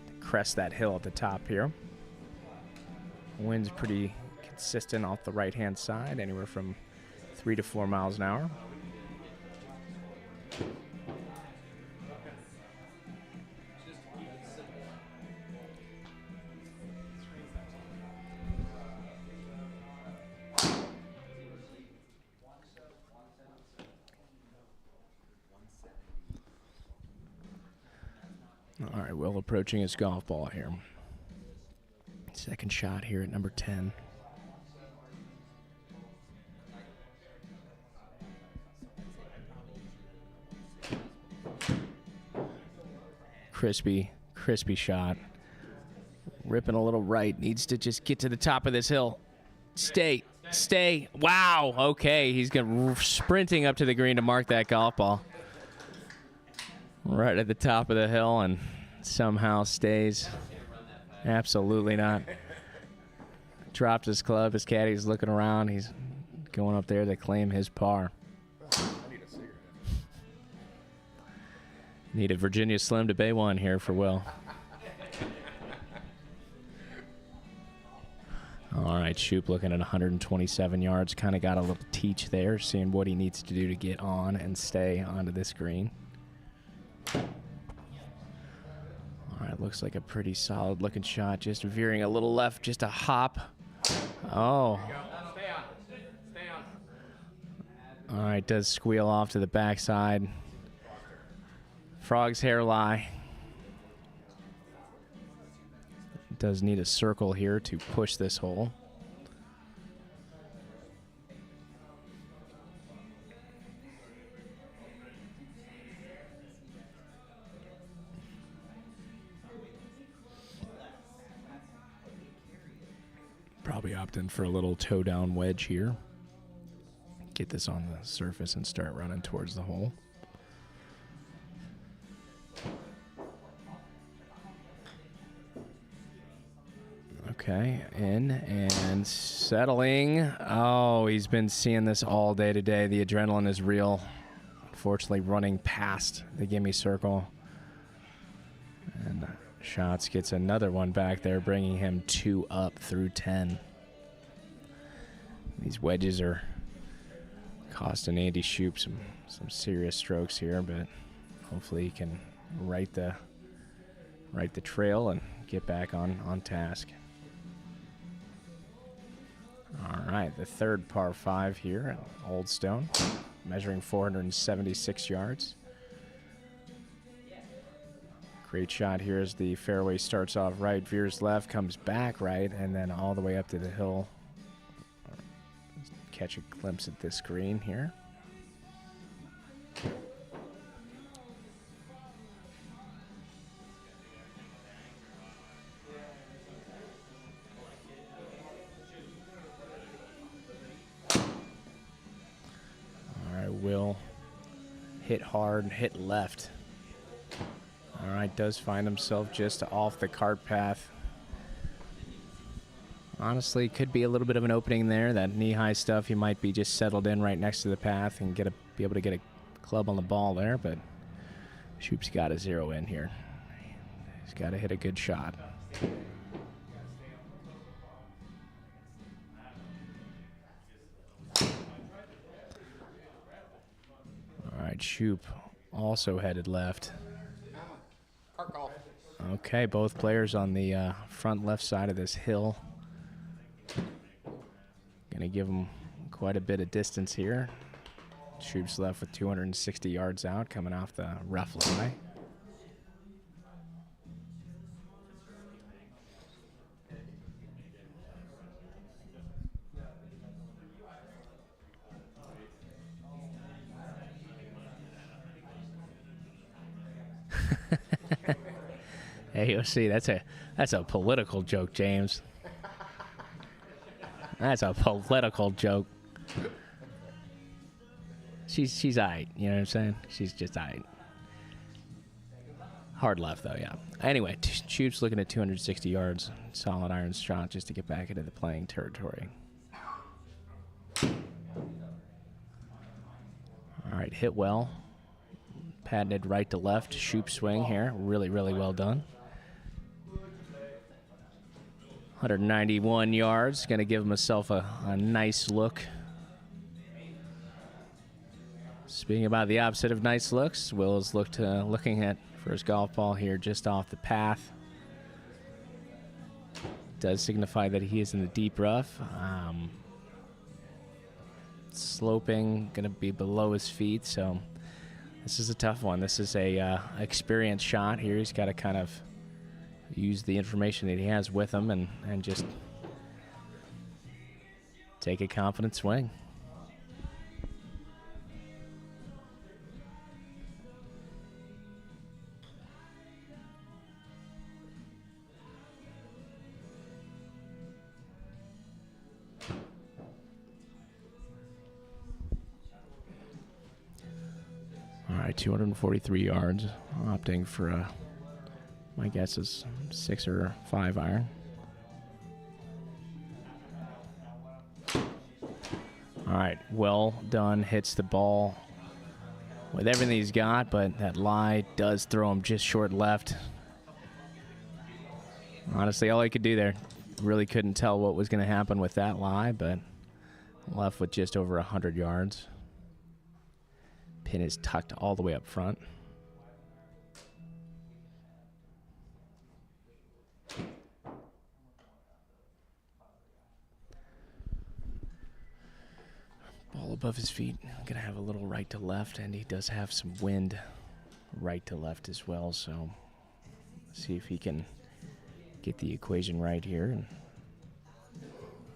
to crest that hill at the top here. Wind's pretty consistent off the right-hand side, anywhere from 3 to 4 miles an hour. All right, Will approaching his golf ball here. Second shot here at number 10. Crispy shot. Ripping a little right. Needs to just get to the top of this hill. Stay. Wow. Okay, he's sprinting up to the green to mark that golf ball. Right at the top of the hill and somehow stays. Absolutely not. Dropped his club. His caddy's looking around. He's going up there to claim his par. I need a cigarette. Need a Virginia Slim to Bay 1 here for Will. All right, Shoop looking at 127 yards. Kind of got a little teach there, seeing what he needs to do to get on and stay onto this green. All right, looks like a pretty solid looking shot. Just veering a little left, just a hop. Oh. Stay on. All right, does squeal off to the backside. Frog's hair lie. Does need a circle here to push this hole. Probably opt in for a little toe down wedge here. Get this on the surface and start running towards the hole. Okay, in and settling. Oh, he's been seeing this all day today. The adrenaline is real. Unfortunately, running past the gimme circle. And Schatz gets another one back there, bringing him 2 up through 10. These wedges are costing Andy Shoop some serious strokes here, but hopefully he can right the trail and get back on task. All right, the third par 5 here at Old Stone, measuring 476 yards. Great shot here as the fairway starts off right, veers left, comes back right, and then all the way up to the hill. Catch a glimpse at this green here. All right, Will hit hard, hit left. All right, does find himself just off the cart path. Honestly, could be a little bit of an opening there. That knee-high stuff, he might be just settled in right next to the path and be able to get a club on the ball there, but Shoop's got to zero in here. He's got to hit a good shot. All right, Shoop also headed left. Okay, both players on the front left side of this hill. Gonna give him quite a bit of distance here. Shoop's left with 260 yards out, coming off the rough lie. AOC, that's a political joke, James. That's a political joke. She's aight, you know what I'm saying? She's just aight. Hard left though, yeah. Anyway, Shoop's looking at 260 yards, solid iron shot just to get back into the playing territory. All right, hit well. Patented right to left, Shoop swing here. Really, really well done. 191 yards, going to give himself a nice look. Speaking about the opposite of nice looks, Will is looking at for his golf ball here just off the path. Does signify that he is in the deep rough. Sloping, going to be below his feet, so this is a tough one. This is a experienced shot here. He's got to kind of use the information that he has with him and just take a confident swing. All right, 243 yards, opting for my guess is 6 or 5 iron. All right, well done. Hits the ball with everything he's got, but that lie does throw him just short left. Honestly, all he could do there, really couldn't tell what was going to happen with that lie, but left with just over 100 yards. Pin is tucked all the way up front. Ball above his feet. Gonna have a little right to left, and he does have some wind right to left as well, so see if he can get the equation right here and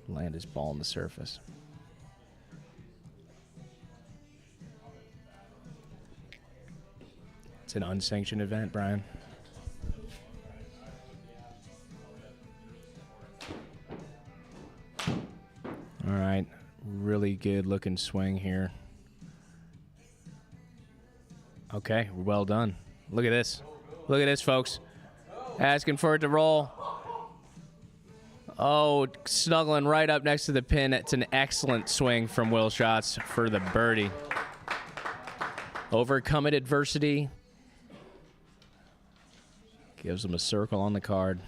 land his ball on the surface. It's an unsanctioned event, Brian. All right, really good looking swing here. Okay, well done. Look at this. Look at this, folks. Asking for it to roll. Oh, snuggling right up next to the pin. It's an excellent swing from Will Schatz for the birdie. Overcoming adversity. Gives him a circle on the card.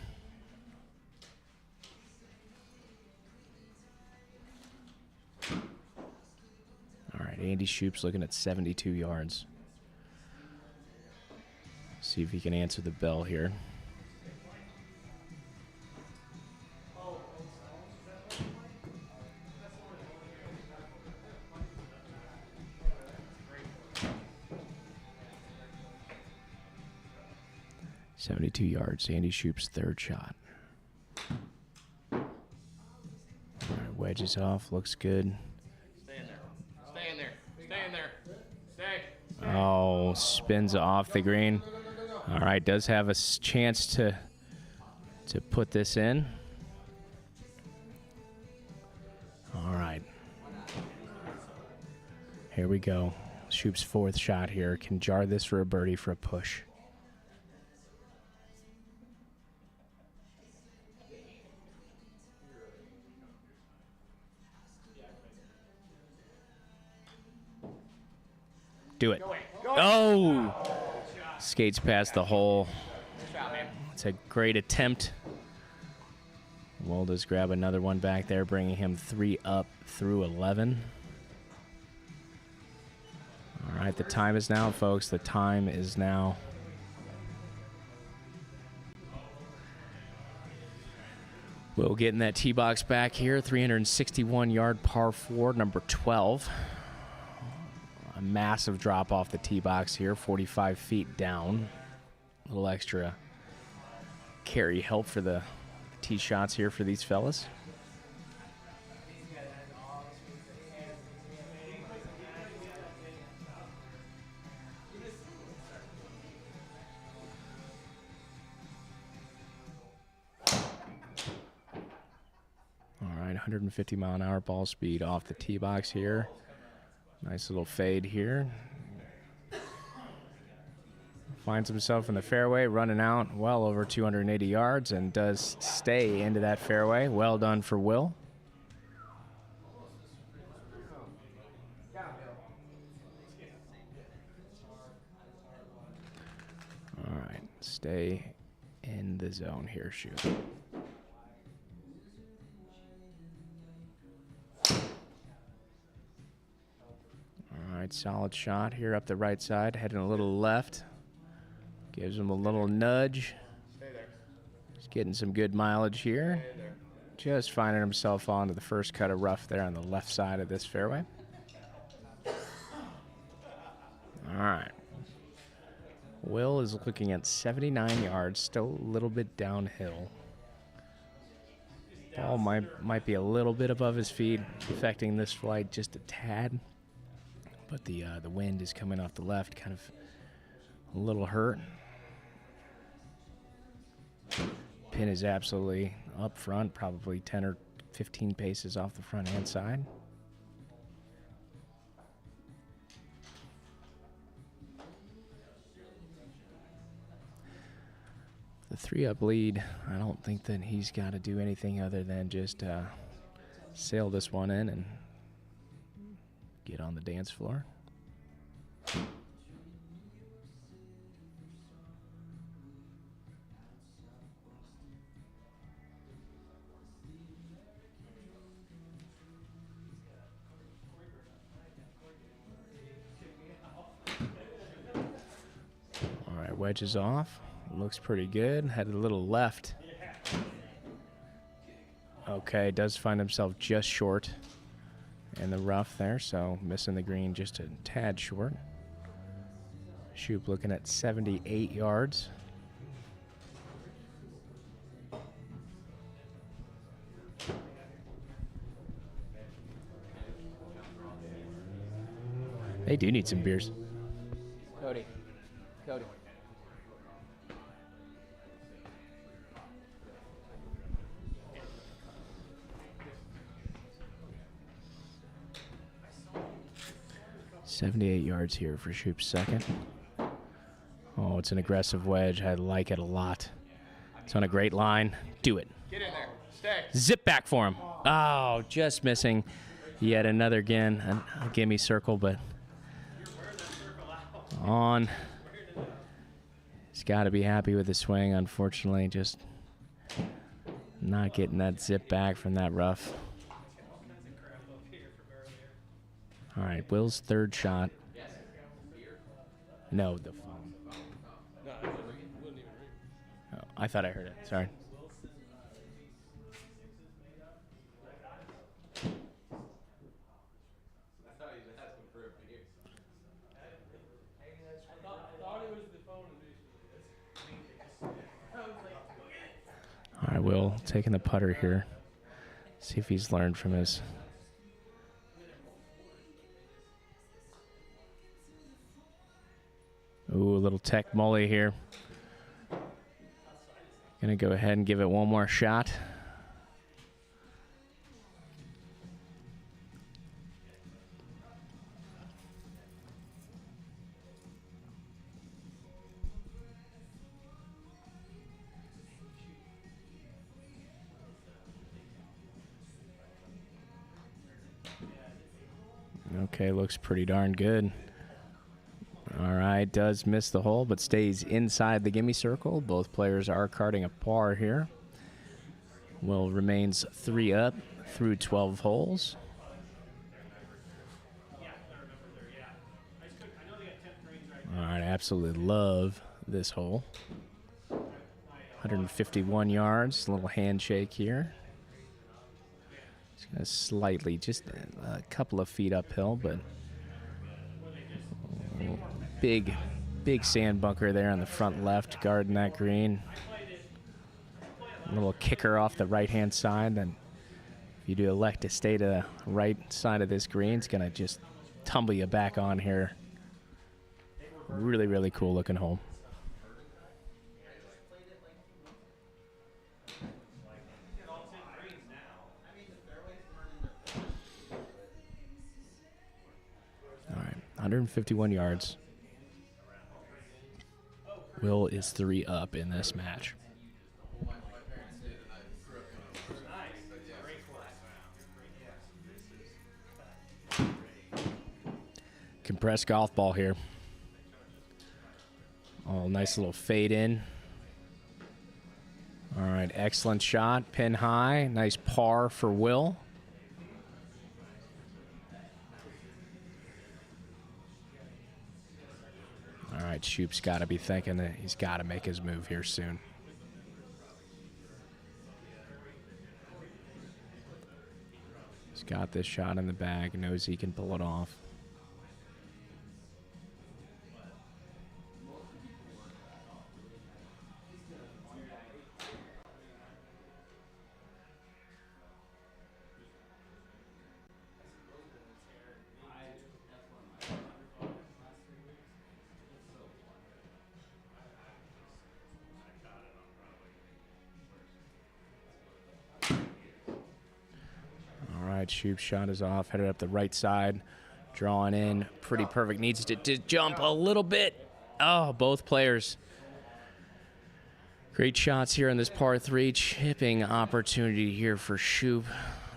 All right, Andy Shoop's looking at 72 yards. See if he can answer the bell here. .72 yards, Andy Shoop's third shot. All right, wedges off, looks good. Stay in there. Stay in there. Stay in there. Stay. Oh, spins off the green. All right, does have a chance to put this in. All right. Here we go. Shoop's fourth shot here. Can jar this for a birdie for a push. Do it. Oh! Skates past the hole. It's a great attempt. Will does grab another one back there, bringing him 3 up through 11. All right, the time is now, folks. The time is now. Will get in that tee box back here. 361-yard par 4, number 12. A massive drop off the tee box here, 45 feet down. A little extra carry help for the tee shots here for these fellas. 150-mile-an-hour ball speed off the tee box here. Nice little fade here. Finds himself in the fairway, running out well over 280 yards, and does stay into that fairway. Well done for Will. All right, stay in the zone here, Shoop. All right, solid shot here up the right side, heading a little left. Gives him a little nudge. Stay there. He's getting some good mileage here. Stay there. Just finding himself onto the first cut of rough there on the left side of this fairway. All right. Will is looking at 79 yards, still a little bit downhill. Ball might be a little bit above his feet, affecting this flight just a tad. But the wind is coming off the left, kind of a little hurt. Pin is absolutely up front, probably 10 or 15 paces off the front hand side. The 3-up lead, I don't think that he's got to do anything other than just sail this one in and get on the dance floor. All right, wedge is off. Looks pretty good. Headed a little left. Okay, does find himself just short in the rough there, so missing the green just a tad short. Shoop looking at 78 yards. They do need some beers. Cody. 78 yards here for Shoop's second. Oh, it's an aggressive wedge. I like it a lot. It's on a great line. Do it. Get in there. Stay. Zip back for him. Oh, just missing. Yet another again. A gimme circle, but on. He's got to be happy with the swing. Unfortunately, just not getting that zip back from that rough. All right, Will's third shot. No, the phone. Oh, I thought I heard it. Sorry. All right, Will taking the putter here. See if he's learned from his. Ooh, a little tech molly here. Gonna go ahead and give it one more shot. Okay, looks pretty darn good. All right, does miss the hole, but stays inside the gimme circle. Both players are carding a par here. Will remains 3 up through 12 holes. All right, absolutely love this hole. 151 yards, a little handshake here. It's gonna slightly, just a couple of feet uphill, but big sand bunker there on the front left, guarding that green. A little kicker off the right-hand side. Then if you do elect to stay to the right side of this green, it's going to just tumble you back on here. Really, really cool looking hole. 151 yards. Will is 3 up in this match. Compressed golf ball here. Oh, nice little fade in. All right, excellent shot. Pin high. Nice par for Will. All right, Shoop's got to be thinking that he's got to make his move here soon. He's got this shot in the bag, knows he can pull it off. Shoop shot is off, headed up the right side, drawing in, pretty perfect. Needs to jump a little bit. Oh, both players. Great shots here in this par 3. Chipping opportunity here for Shoop.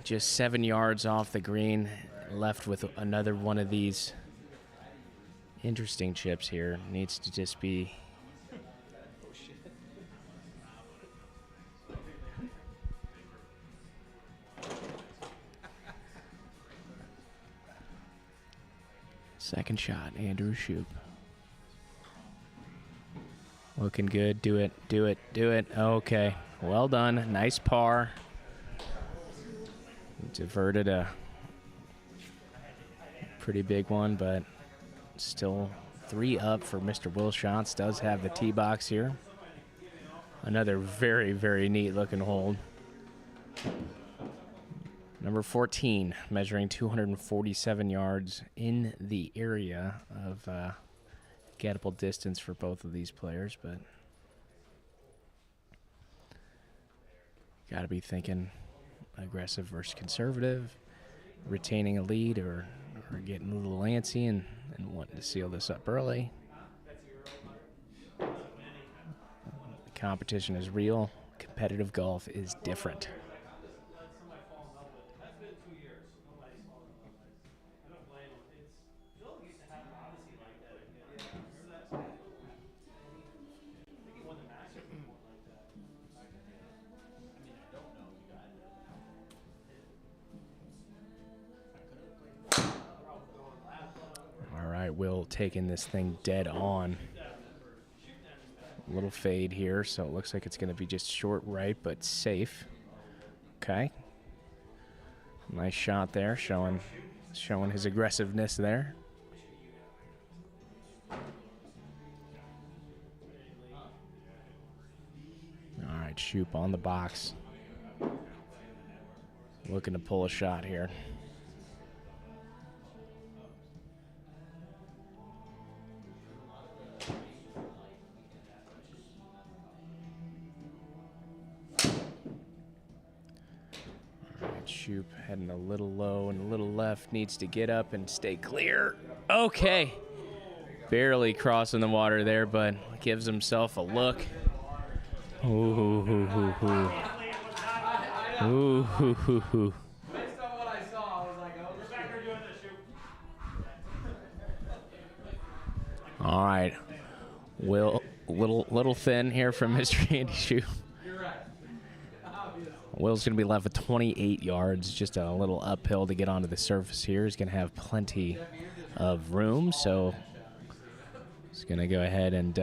Just 7 yards off the green, left with another one of these interesting chips here. Needs to just be... Second shot, Andrew Shoop. Looking good. Do it, do it, do it. Okay. Well done. Nice par. Diverted a pretty big one, but still 3 up for Mr. Will Schatz. Does have the tee box here. Another very, very neat looking hold. Number 14, measuring 247 yards in the area of gettable distance for both of these players, but got to be thinking aggressive versus conservative, retaining a lead or getting a little antsy and wanting to seal this up early. The competition is real. Competitive golf is different. Will taking this thing dead on. A little fade here, so it looks like it's going to be just short right, but safe. Okay. Nice shot there, showing his aggressiveness there. All right, Shoop on the box. Looking to pull a shot here. Shoop heading a little low and a little left. Needs to get up and stay clear. Okay. Barely crossing the water there, but gives himself a look. Ooh, ooh, ooh, ooh, ooh. Ooh, ooh, ooh, ooh. Based on what I saw, I was like, oh, we're doing this, Shoop. All right. Will, little thin here from Mr. Andy Shoop. Will's going to be left with 28 yards, just a little uphill to get onto the surface here. He's going to have plenty of room, so he's going to go ahead and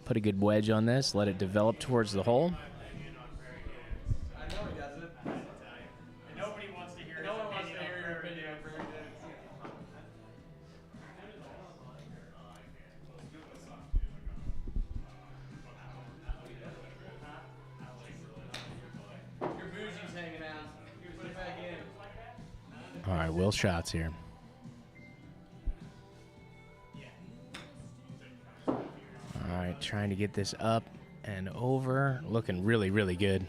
put a good wedge on this, let it develop towards the hole. Nobody wants to hear your opinion. All right, Will Schatz here. All right, trying to get this up and over. Looking really, really good.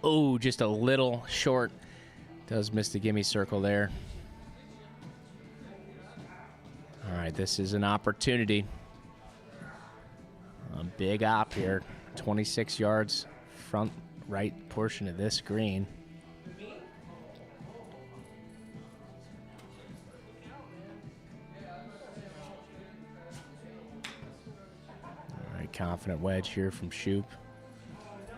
Oh, just a little short. Does miss the gimme circle there. All right, this is an opportunity. A big op here. 26 yards front right portion of this green. All right, confident wedge here from Shoop.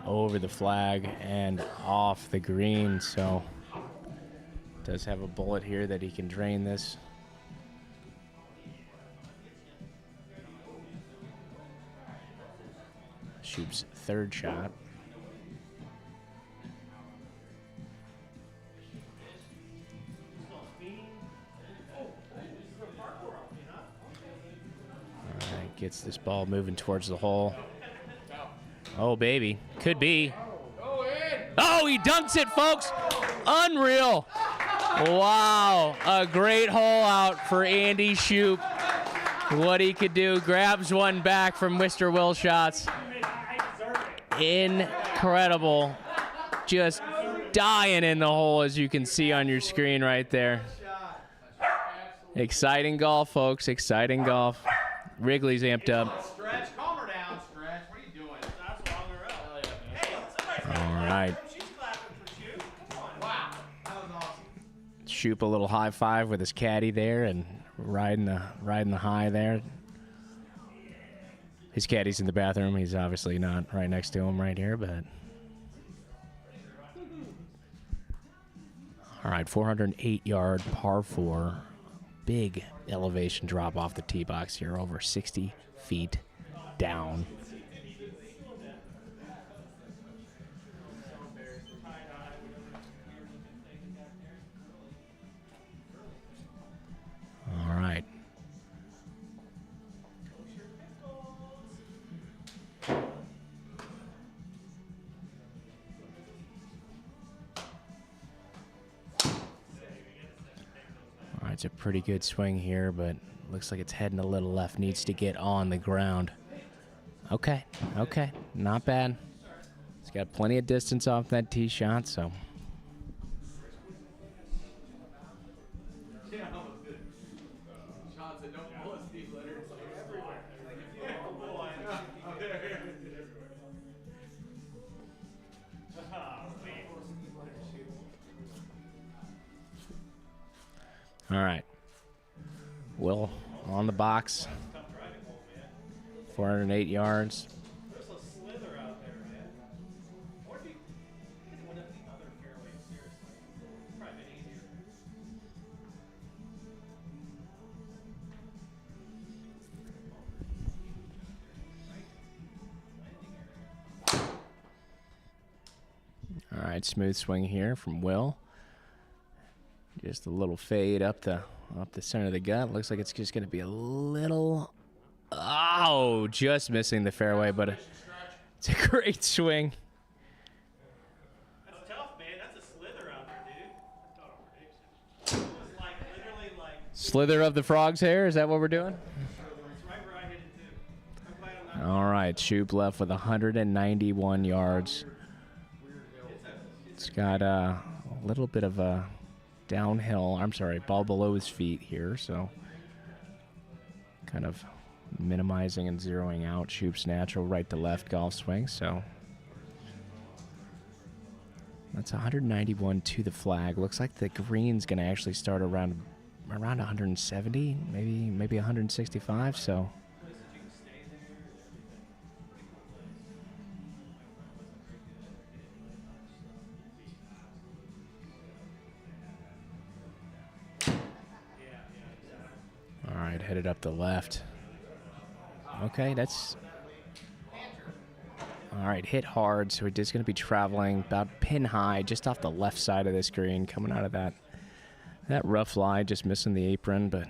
Over the flag and off the green, so does have a bullet here that he can drain this. Shoop's third shot. All right, gets this ball moving towards the hole. Oh, baby. Could be. Oh, he dunks it, folks. Unreal. Wow. A great hole out for Andy Shoop. What he could do. Grabs one back from Mr. Will Schatz. Incredible. Just dying in the hole, as you can see on your screen right there. Exciting golf, folks. Exciting golf. Wrigley's amped up. Stretch, calm her down, Stretch. What are you doing? That's longer up. All right. She's clapping for Shoop. Come on. Wow. That was awesome. Shoop a little high five with his caddy there and riding the high there. His caddy's in the bathroom. He's obviously not right next to him right here, but all right, 408-yard par 4. Big elevation drop off the tee box here, over 60 feet down. All right. All right, it's a pretty good swing here, but looks like it's heading a little left. Needs to get on the ground. Okay, not bad. It's got plenty of distance off that tee shot, so. All right. Will on the box. 408 yards. There's a slither out there, man. Or if you hit one of the other fairways, seriously. Probably been easier. All right, smooth swing here from Will. Just a little fade up the center of the gut. Looks like it's just going to be a little. Oh, just missing the fairway, but it's a great swing. That's tough, man. That's a slither out there, dude. It was like literally like. Slither of the frog's hair. Is that what we're doing? It's right where I hit it too. I'm glad I'm not. All right, Shoop left with 191 yards. It's got a little bit of a downhill, ball below his feet here, so kind of minimizing and zeroing out Shoop's natural right to left golf swing. So that's 191 to the flag. Looks like the green's going to actually start around 170, maybe 165. So all right, headed up the left. Okay, that's all right. Hit hard, so it is going to be traveling about pin high, just off the left side of this green, coming out of that rough lie, just missing the apron, but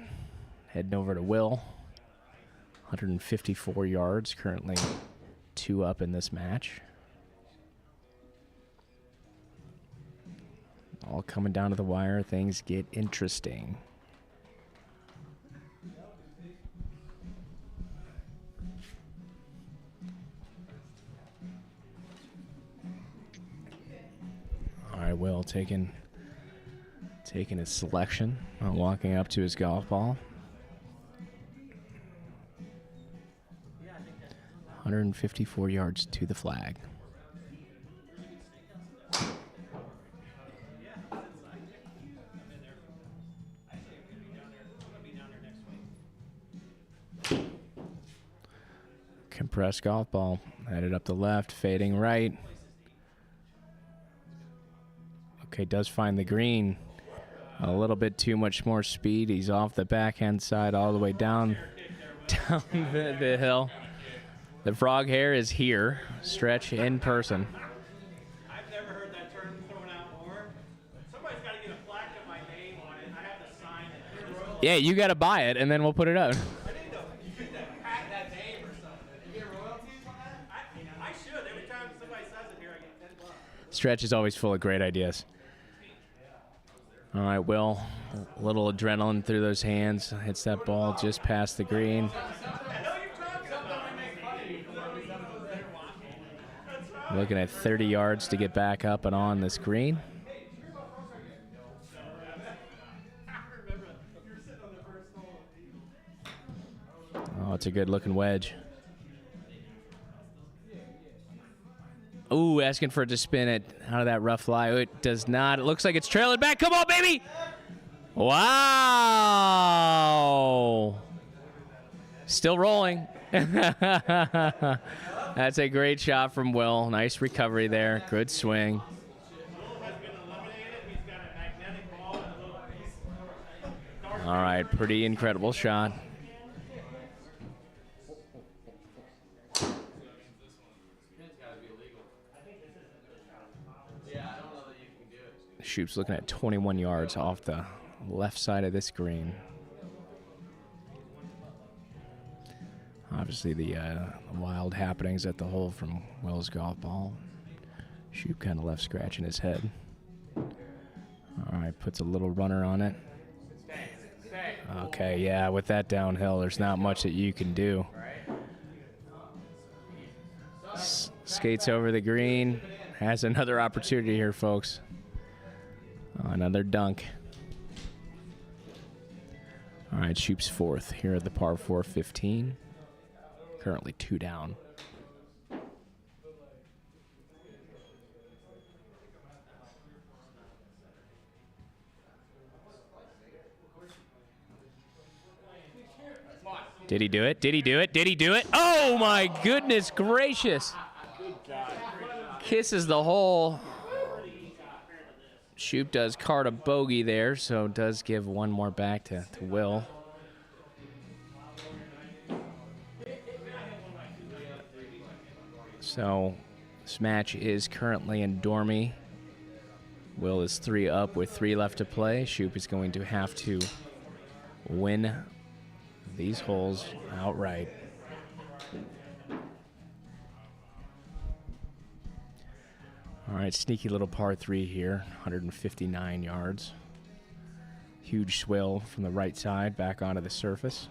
heading over to Will. 154 yards, currently 2 up in this match. All coming down to the wire. Things get interesting. All right, Will taking his selection, walking up to his golf ball. 154 yards to the flag. Compressed golf ball, headed up the left, fading right. Okay, does find the green. A little bit too much more speed. He's off the backhand side all the way down the hill. The frog hair is here. Stretch in person. I've never heard that term thrown out more. Somebody's got to get a plaque with my name on it. I have to sign it. Yeah, you got to buy it, and then we'll put it up. I need to pack that name or something. You get royalties on that? I should. Every time somebody says it here, I get $10. Stretch is always full of great ideas. All right, Will, a little adrenaline through those hands. Hits that ball just past the green. Looking at 30 yards to get back up and on this green. Oh, it's a good looking wedge. Ooh, asking for it to spin it out of that rough lie. It does not. It looks like it's trailing back. Come on, baby. Wow. Still rolling. That's a great shot from Will. Nice recovery there. Good swing. All right, pretty incredible shot. Shoop's looking at 21 yards off the left side of this green. Obviously, the wild happenings at the hole from Will's golf ball. Shoop kind of left scratching his head. All right, puts a little runner on it. Okay, yeah, with that downhill, there's not much that you can do. Skates over the green. Has another opportunity here, folks. Another dunk. All right, Shoop's fourth here at the par 4 15. Currently 2 down. Did he do it? Did he do it? Did he do it? Oh, my goodness gracious. Kisses the hole. Shoop does card a bogey there, so does give one more back to Will. So this match is currently in Dormy. Will is 3 up with 3 left to play. Shoop is going to have to win these holes outright. All right, sneaky little par 3 here, 159 yards. Huge swell from the right side back onto the surface.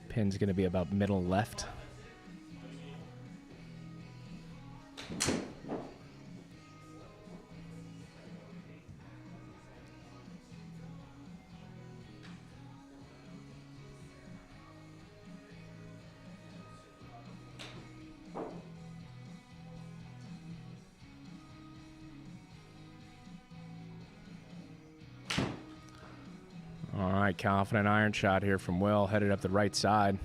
Pin's going to be about middle left. All right, confident iron shot here from Will, headed up the right side.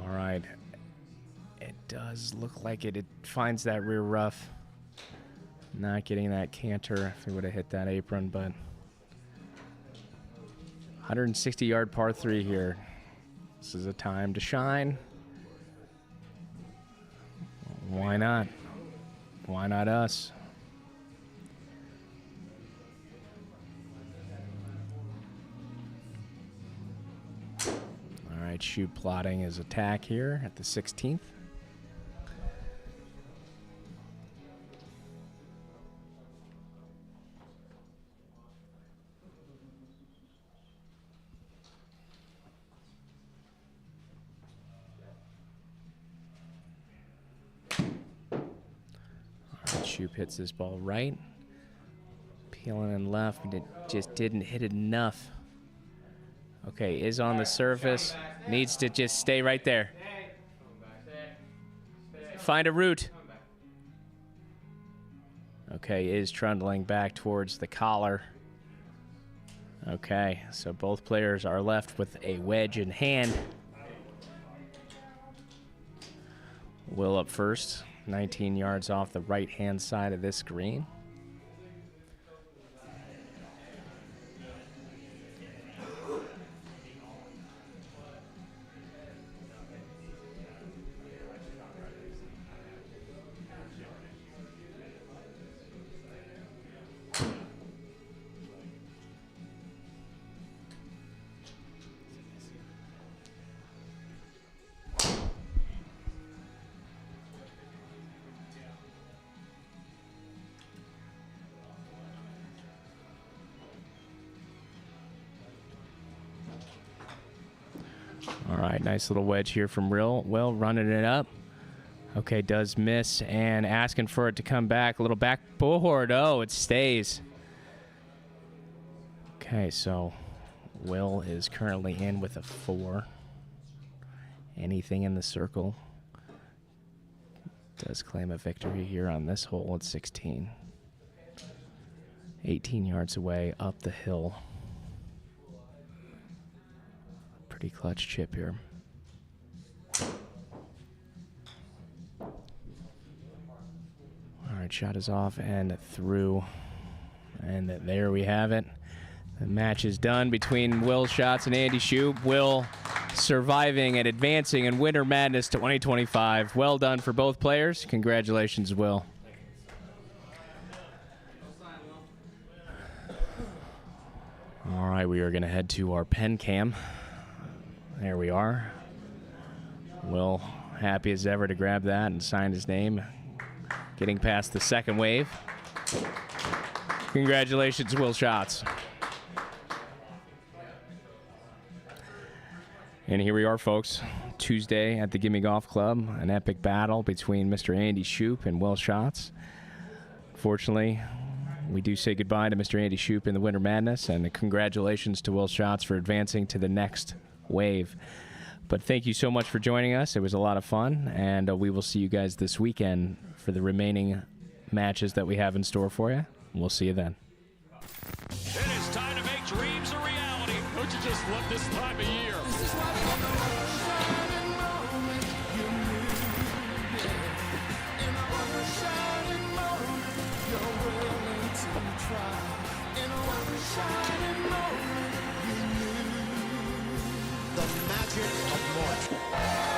All right. It does look like it finds that rear rough. Not getting that canter if he would have hit that apron, but 160-yard par 3 here. This is a time to shine. Why not? Why not us? All right, Shoop plotting his attack here at the 16th. Shoop hits this ball right. Peeling in left, but it just didn't hit it enough. Okay, is on the surface. Needs to just stay right there. Find a route. Okay, is trundling back towards the collar. Okay, so both players are left with a wedge in hand. Will up first, 19 yards off the right-hand side of this green. All right, nice little wedge here from Will running it up. Okay, does miss and asking for it to come back. A little backboard. Oh, it stays. Okay, so Will is currently in with a 4. Anything in the circle does claim a victory here on this hole at 16. 18 yards away up the hill. Pretty clutch chip here. All right, shot is off and through. And there we have it. The match is done between Will Schatz and Andy Shoop. Will surviving and advancing in Winter Madness 2025. Well done for both players. Congratulations, Will. All right, we are going to head to our pen cam. There we are. Will, happy as ever to grab that and sign his name. Getting past the second wave. Congratulations, Will Schatz. And here we are, folks. Tuesday at the Gimme Golf Club. An epic battle between Mr. Andy Shoop and Will Schatz. Fortunately, we do say goodbye to Mr. Andy Shoop in the Winter Madness, and congratulations to Will Schatz for advancing to the next wave. But thank you so much for joining us. It was a lot of fun, and we will see you guys this weekend for the remaining matches that we have in store for you. We'll see you then. It is time to make dreams a reality. Don't you just love this time of year? This is why we have the one shining moment you knew. In a one shining moment, you're willing to try. In a one shining moment, you knew. The magic of March.